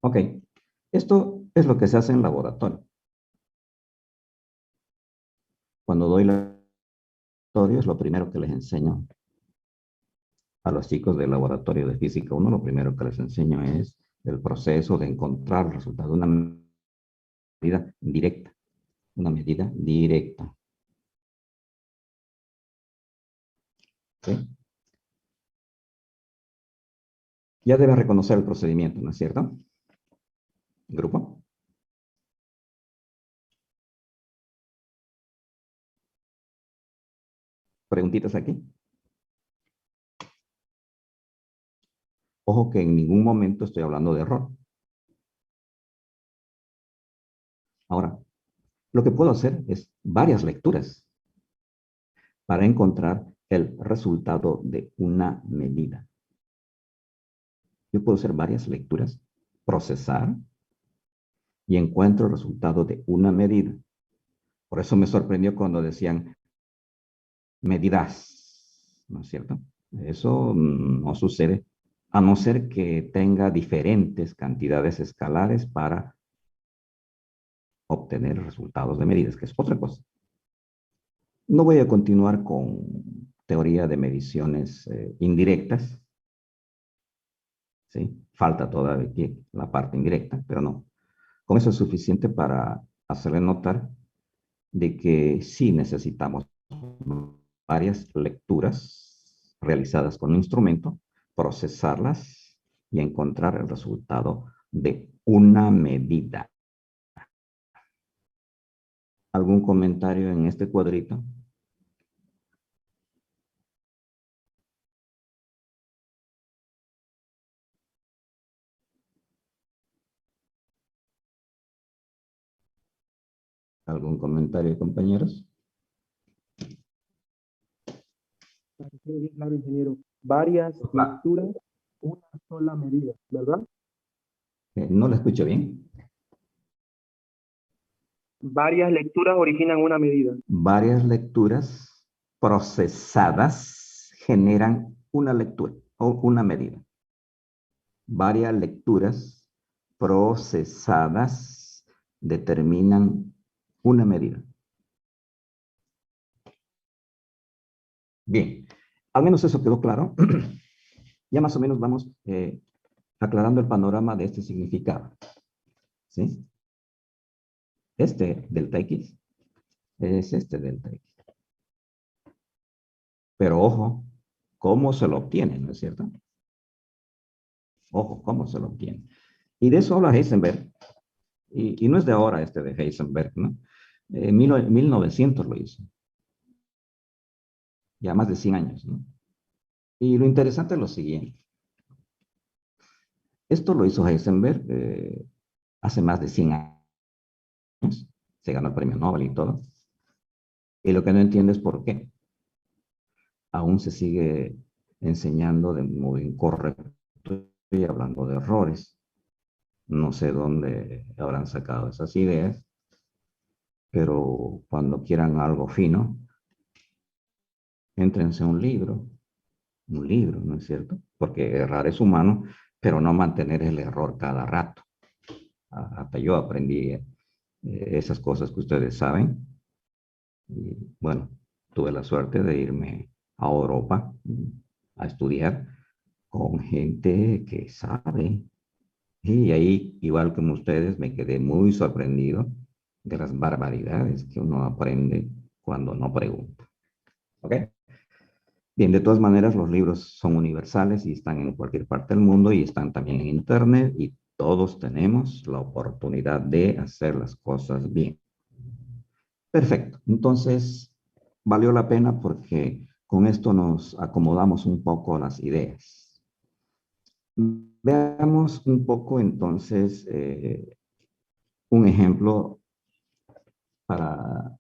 Ok. Esto es lo que se hace en laboratorio. Cuando doy laboratorio es lo primero que les enseño a los chicos del laboratorio de física 1, lo primero que les enseño es el proceso de encontrar el resultado de una medida directa. Una medida directa. ¿Sí? Ya debe reconocer el procedimiento, ¿no es cierto? Grupo. ¿Preguntitas aquí? Ojo que en ningún momento estoy hablando de error. Ahora, lo que puedo hacer es varias lecturas para encontrar el resultado de una medida. Yo puedo hacer varias lecturas, procesar y encuentro el resultado de una medida. Por eso me sorprendió cuando decían medidas, ¿no es cierto? Eso no sucede a no ser que tenga diferentes cantidades escalares para obtener resultados de medidas, que es otra cosa. No voy a continuar con teoría de mediciones indirectas, ¿sí? Falta todavía aquí la parte indirecta, pero no. Con eso es suficiente para hacerle notar de que sí necesitamos varias lecturas realizadas con un instrumento, procesarlas y encontrar el resultado de una medida. ¿Algún comentario en este cuadrito? ¿Algún comentario, compañeros? Claro, ingeniero. Varias Va. lecturas, una sola medida, ¿verdad? No lo escucho bien. Varias lecturas originan una medida. Varias lecturas procesadas generan una lectura o una medida. Varias lecturas procesadas determinan una medida. Bien, al menos eso quedó claro. Ya más o menos vamos aclarando el panorama de este significado. ¿Sí? Este delta X es este delta X. Pero ojo, ¿cómo se lo obtiene? ¿No es cierto? Ojo, ¿cómo se lo obtiene? Y de eso habla Heisenberg. Y no es de ahora este de Heisenberg, ¿no? 1900 lo hizo. Ya más de 100 años, ¿no? Y lo interesante es lo siguiente. Esto lo hizo Heisenberg hace más de 100 años. Se ganó el premio Nobel y todo. Y lo que no entiende es por qué. Aún se sigue enseñando de modo incorrecto y hablando de errores. No sé dónde habrán sacado esas ideas, pero cuando quieran algo fino, éntrense a un libro, ¿no es cierto? Porque errar es humano, pero no mantener el error cada rato. Hasta yo aprendí esas cosas que ustedes saben. Y bueno, tuve la suerte de irme a Europa a estudiar con gente que sabe. Y ahí, igual como ustedes, me quedé muy sorprendido de las barbaridades que uno aprende cuando no pregunta. ¿Ok? Bien, de todas maneras, los libros son universales y están en cualquier parte del mundo y están también en Internet y todos tenemos la oportunidad de hacer las cosas bien. Perfecto. Entonces, valió la pena porque con esto nos acomodamos un poco las ideas. Veamos un poco entonces un ejemplo para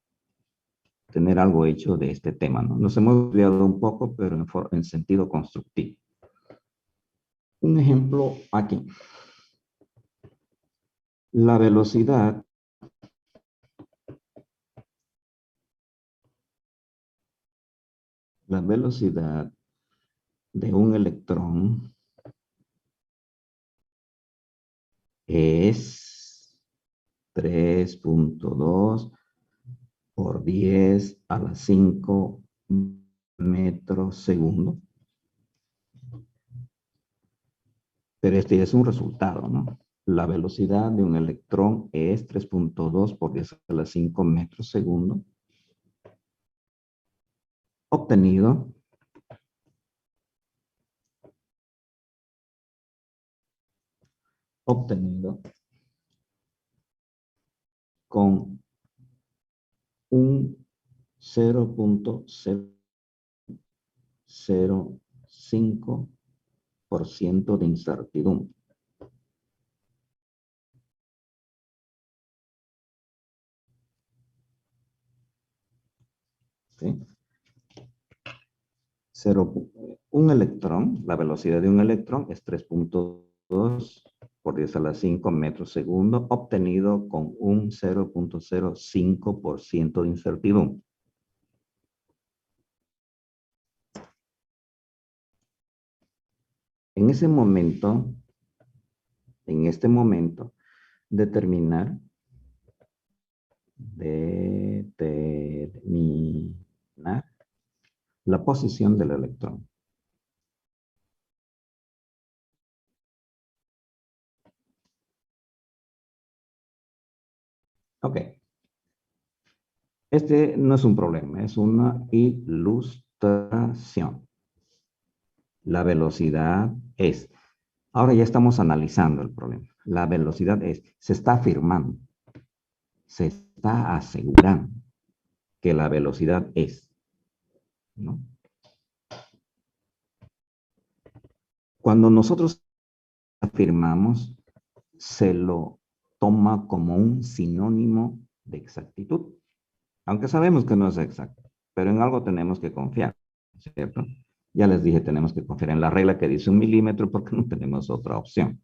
tener algo hecho de este tema, ¿no? Nos hemos desviado un poco, pero en sentido constructivo. Un ejemplo aquí. La velocidad de un electrón es 3.2 por 10 a la 5 metros segundo. Pero este es un resultado, ¿no? La velocidad de un electrón es 3.2 por 10 a la 5 metros segundo. Obtenido obtenido con un 0.005% de incertidumbre. ¿Sí? Un electrón, la velocidad de un electrón es 3.2 por 10 a la 5 metros segundo, obtenido con un 0.05% de incertidumbre. En ese momento, en este momento, determinar la posición del electrón. Ok. Este no es un problema, es una ilustración. La velocidad es. Ahora ya estamos analizando el problema. La velocidad es, se está afirmando, se está asegurando que la velocidad es, ¿no? Cuando nosotros afirmamos, se lo toma como un sinónimo de exactitud, aunque sabemos que no es exacto, pero en algo tenemos que confiar, ¿cierto? Ya les dije, tenemos que confiar en la regla que dice 1 milímetro porque no tenemos otra opción.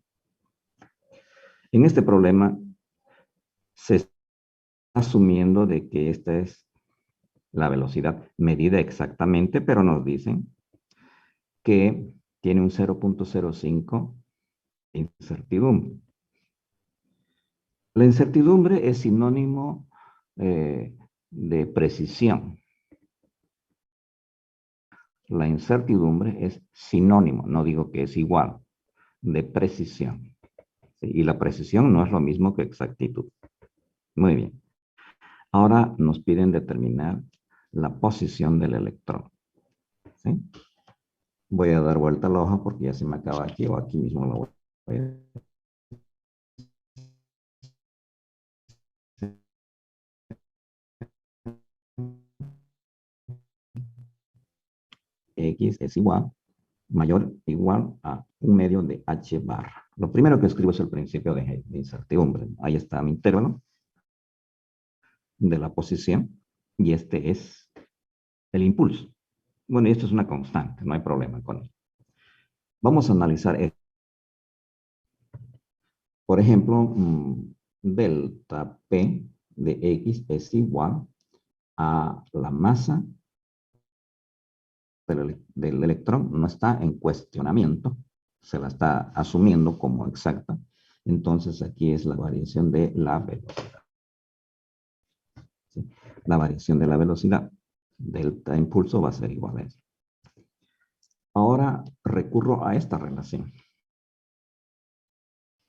En este problema, se está asumiendo de que esta es la velocidad medida exactamente, pero nos dicen que tiene un 0.05 de incertidumbre. La incertidumbre es sinónimo de precisión. La incertidumbre es sinónimo, no digo que es igual, de precisión. ¿Sí? Y la precisión no es lo mismo que exactitud. Muy bien. Ahora nos piden determinar la posición del electrón. ¿Sí? Voy a dar vuelta a la hoja porque ya se me acaba aquí o aquí mismo lo voy a... X es igual, mayor o igual a 1 medio de H barra. Lo primero que escribo es el principio de incertidumbre. Ahí está mi intervalo de la posición y este es el impulso. Bueno, y esto es una constante, no hay problema con él. Vamos a analizar esto. Por ejemplo, delta P de X es igual a la masa del electrón, no está en cuestionamiento, se la está asumiendo como exacta. Entonces aquí es la variación de la velocidad. ¿Sí? La variación de la velocidad. Delta impulso va a ser igual a eso. Ahora recurro a esta relación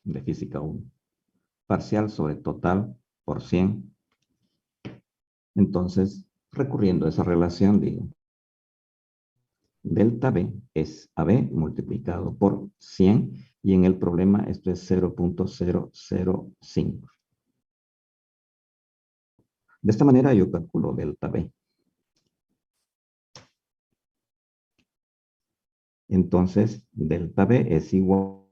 de física 1. Parcial sobre total por 100. Entonces, recurriendo a esa relación, digo, delta B es AB multiplicado por 100 y en el problema esto es 0.005. De esta manera yo calculo delta B. Entonces, delta B es igual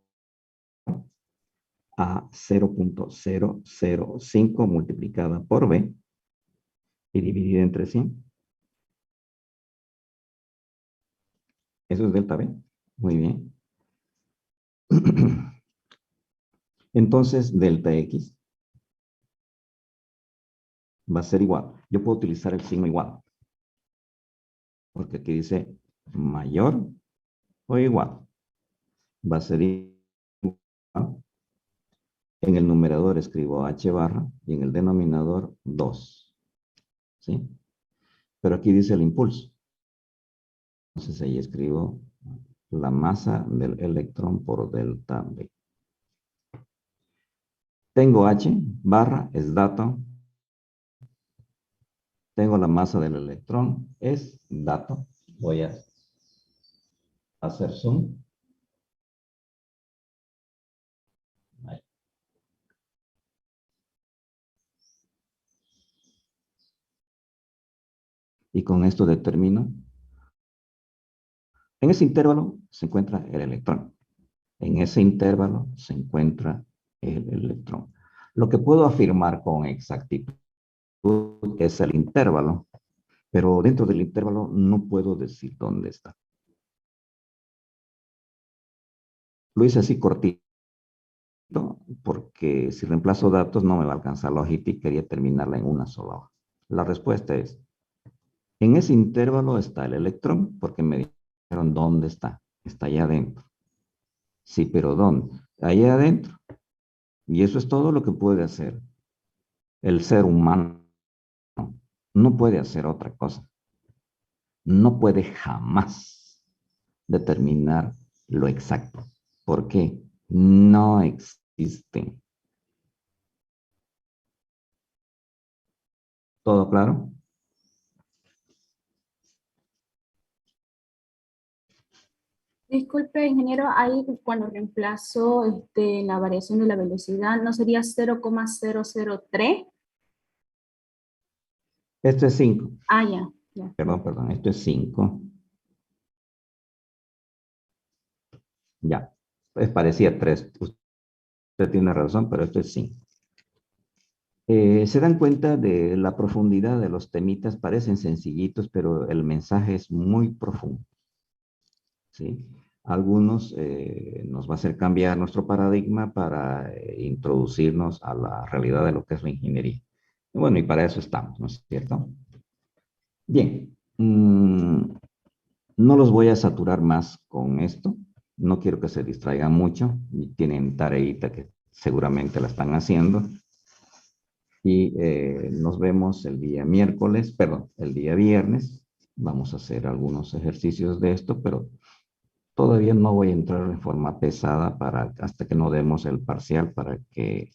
a 0.005 multiplicada por B y dividida entre 100. Eso es delta B. Muy bien. Entonces, delta X va a ser igual. Yo puedo utilizar el signo igual. Porque aquí dice mayor o igual. Va a ser igual. En el numerador escribo H barra y en el denominador 2. ¿Sí? Pero aquí dice el impulso. Entonces ahí escribo la masa del electrón por delta B. Tengo H barra, es dato. Tengo la masa del electrón, es dato. Voy a hacer zoom. Ahí. Y con esto determino. En ese intervalo se encuentra el electrón. En ese intervalo se encuentra el electrón. Lo que puedo afirmar con exactitud es el intervalo, pero dentro del intervalo no puedo decir dónde está. Lo hice así cortito, porque si reemplazo datos no me va a alcanzar la hojita y quería terminarla en una sola hoja. La respuesta es, en ese intervalo está el electrón, porque me dijeron dónde está. Está allá adentro. Sí, pero ¿dónde? Allá adentro. Y eso es todo lo que puede hacer el ser humano. No puede hacer otra cosa. No puede jamás determinar lo exacto. ¿Por qué? No existe. ¿Todo claro? Disculpe, ingeniero, ahí cuando reemplazo la variación de la velocidad, ¿no sería 0,003? Esto es 5. Ah, ya. Perdón. Esto es 5. Ya. Pues parecía 3. Usted tiene razón, pero esto es 5. Se dan cuenta de la profundidad de los temitas. Parecen sencillitos, pero el mensaje es muy profundo. ¿Sí? Algunos nos va a hacer cambiar nuestro paradigma para introducirnos a la realidad de lo que es la ingeniería. Y bueno, y para eso estamos, ¿no es cierto? Bien, no los voy a saturar más con esto. No quiero que se distraigan mucho. Tienen tareita que seguramente la están haciendo. Y nos vemos el día el día viernes. Vamos a hacer algunos ejercicios de esto, pero todavía no voy a entrar en forma pesada hasta que no demos el parcial para que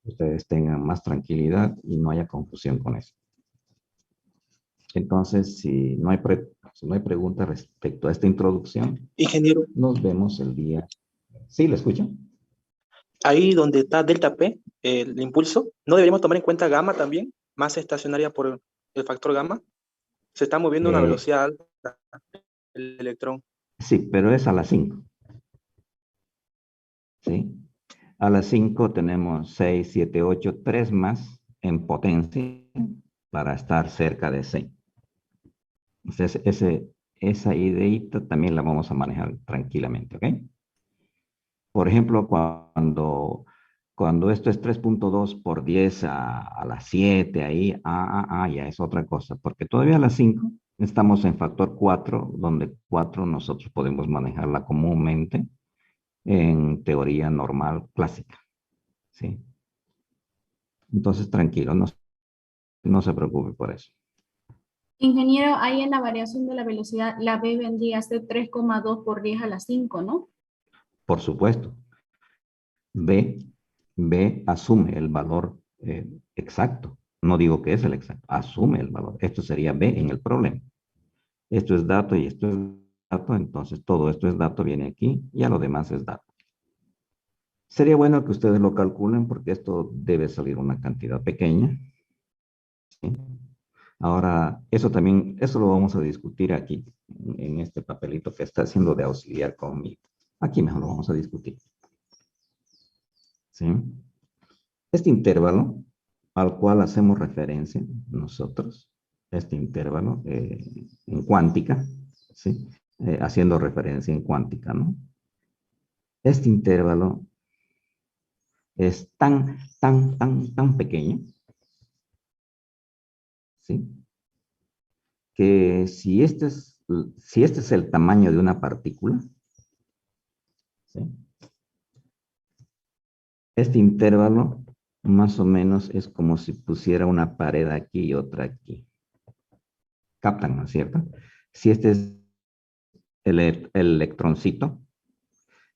ustedes tengan más tranquilidad y no haya confusión con eso. Entonces, si no hay preguntas respecto a esta introducción, Ingeniero, nos vemos el día. ¿Sí, lo escucho? ahí donde está delta P, el impulso, ¿no deberíamos tomar en cuenta gamma también? Masa estacionaria por el factor gamma. Se está moviendo a una velocidad alta el electrón. Sí, pero es a las 5. ¿Sí? A las 5 tenemos 6, 7, 8, 3 más en potencia para estar cerca de 6. Entonces, esa ideita también la vamos a manejar tranquilamente, ¿ok? Por ejemplo, cuando esto es 3.2 por 10 a las 7, ahí, ya es otra cosa, porque todavía a las 5 estamos en factor 4, donde 4 nosotros podemos manejarla comúnmente en teoría normal clásica, ¿sí? Entonces, tranquilo, no se preocupe por eso. Ingeniero, ahí en la variación de la velocidad, la B vendría a ser 3,2 por 10 a la 5, ¿no? Por supuesto. B asume el valor exacto. No digo que es el exacto, asume el valor. Esto sería B en el problema. Esto es dato y esto es dato, entonces todo esto es dato, viene aquí, y a lo demás es dato. Sería bueno que ustedes lo calculen porque esto debe salir una cantidad pequeña. ¿Sí? Ahora, eso lo vamos a discutir aquí, en este papelito que está haciendo de auxiliar conmigo. Aquí mejor lo vamos a discutir. ¿Sí? Este intervalo al cual hacemos referencia nosotros, este intervalo en cuántica, ¿sí? Haciendo referencia en cuántica, ¿no? Este intervalo es tan pequeño, ¿sí? Que si este es el tamaño de una partícula, ¿sí? Este intervalo más o menos es como si pusiera una pared aquí y otra aquí. ¿Captan, no es cierto? Si este es el electroncito,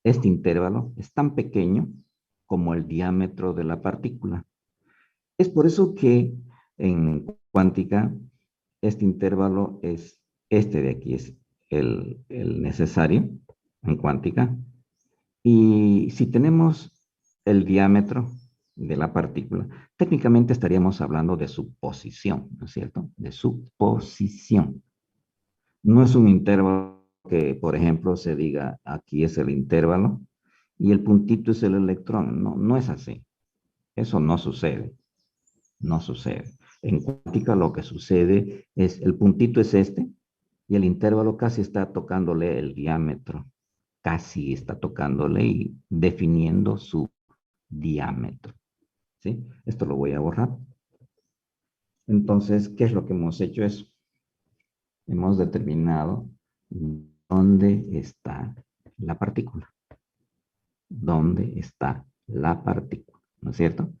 este intervalo es tan pequeño como el diámetro de la partícula. Es por eso que en cuántica este intervalo es este de aquí, es el necesario en cuántica. Y si tenemos el diámetro de la partícula, técnicamente estaríamos hablando de su posición, ¿no es cierto? De su posición. No es un intervalo que, por ejemplo, se diga aquí es el intervalo y el puntito es el electrón. No, no es así. Eso no sucede. No sucede. En cuántica lo que sucede es el puntito es este y el intervalo casi está tocándole el diámetro. Casi está tocándole y definiendo su diámetro. ¿Sí? Esto lo voy a borrar. Entonces, ¿qué es lo que hemos hecho? Hemos determinado dónde está la partícula. ¿Dónde está la partícula? ¿No es cierto?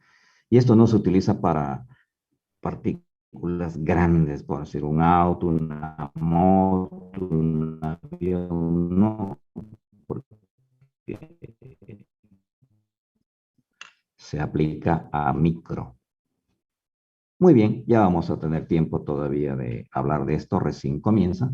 Y esto no se utiliza para partículas grandes, por decir un auto, una moto, un avión, no, porque se aplica a micro. Muy bien, ya vamos a tener tiempo todavía de hablar de esto, recién comienza.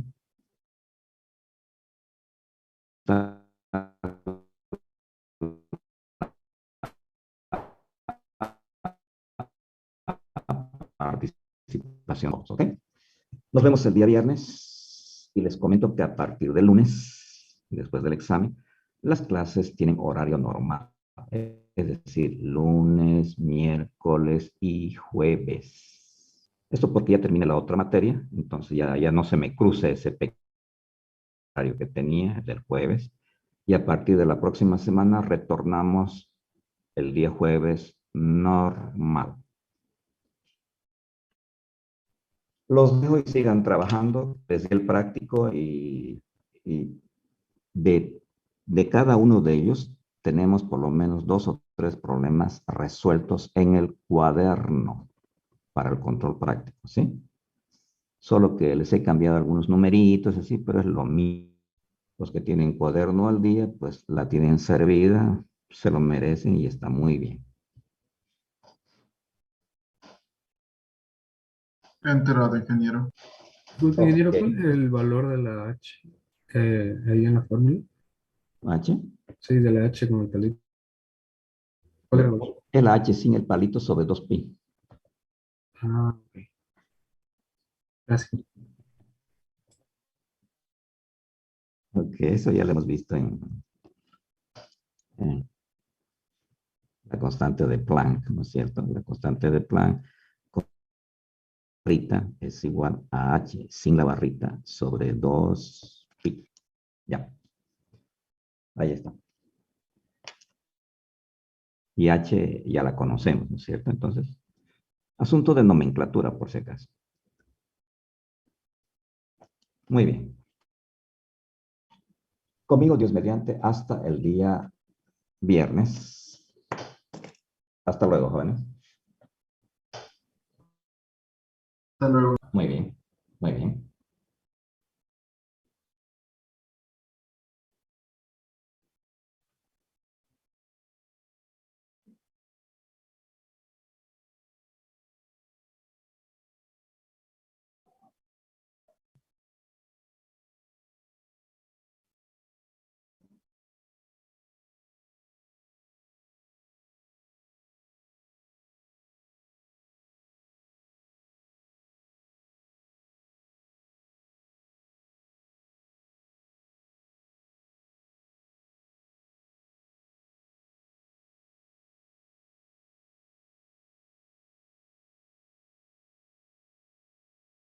Participación, ¿ok? Nos vemos el día viernes y les comento que a partir del lunes, después del examen, las clases tienen horario normal, es decir, lunes, miércoles y jueves. Esto porque ya termina la otra materia, entonces ya no se me cruce ese horario que tenía del jueves. Y a partir de la próxima semana retornamos el día jueves normal. Los dejo y sigan trabajando desde el práctico y de cada uno de ellos tenemos por lo menos 2 o 3 problemas resueltos en el cuaderno para el control práctico, ¿sí? Solo que les he cambiado algunos numeritos así, pero es lo mismo. Los que tienen cuaderno al día, pues la tienen servida, se lo merecen y está muy bien. Enterado, ingeniero. Disculpe, ingeniero, Ok. ¿cuál es el valor de la H ahí en la fórmula? H. Sí, de la H con el palito. ¿Cuál era el valor? El H sin el palito sobre 2pi. Ah, ok. Gracias. Ok, eso ya lo hemos visto en la constante de Planck, ¿no es cierto? La constante de Planck con barrita es igual a H sin la barrita sobre 2pi. Ya. Ahí está. Y H ya la conocemos, ¿no es cierto? Entonces, asunto de nomenclatura, por si acaso. Muy bien. Conmigo, Dios mediante, hasta el día viernes. Hasta luego, jóvenes. Hasta luego. Muy bien, muy bien.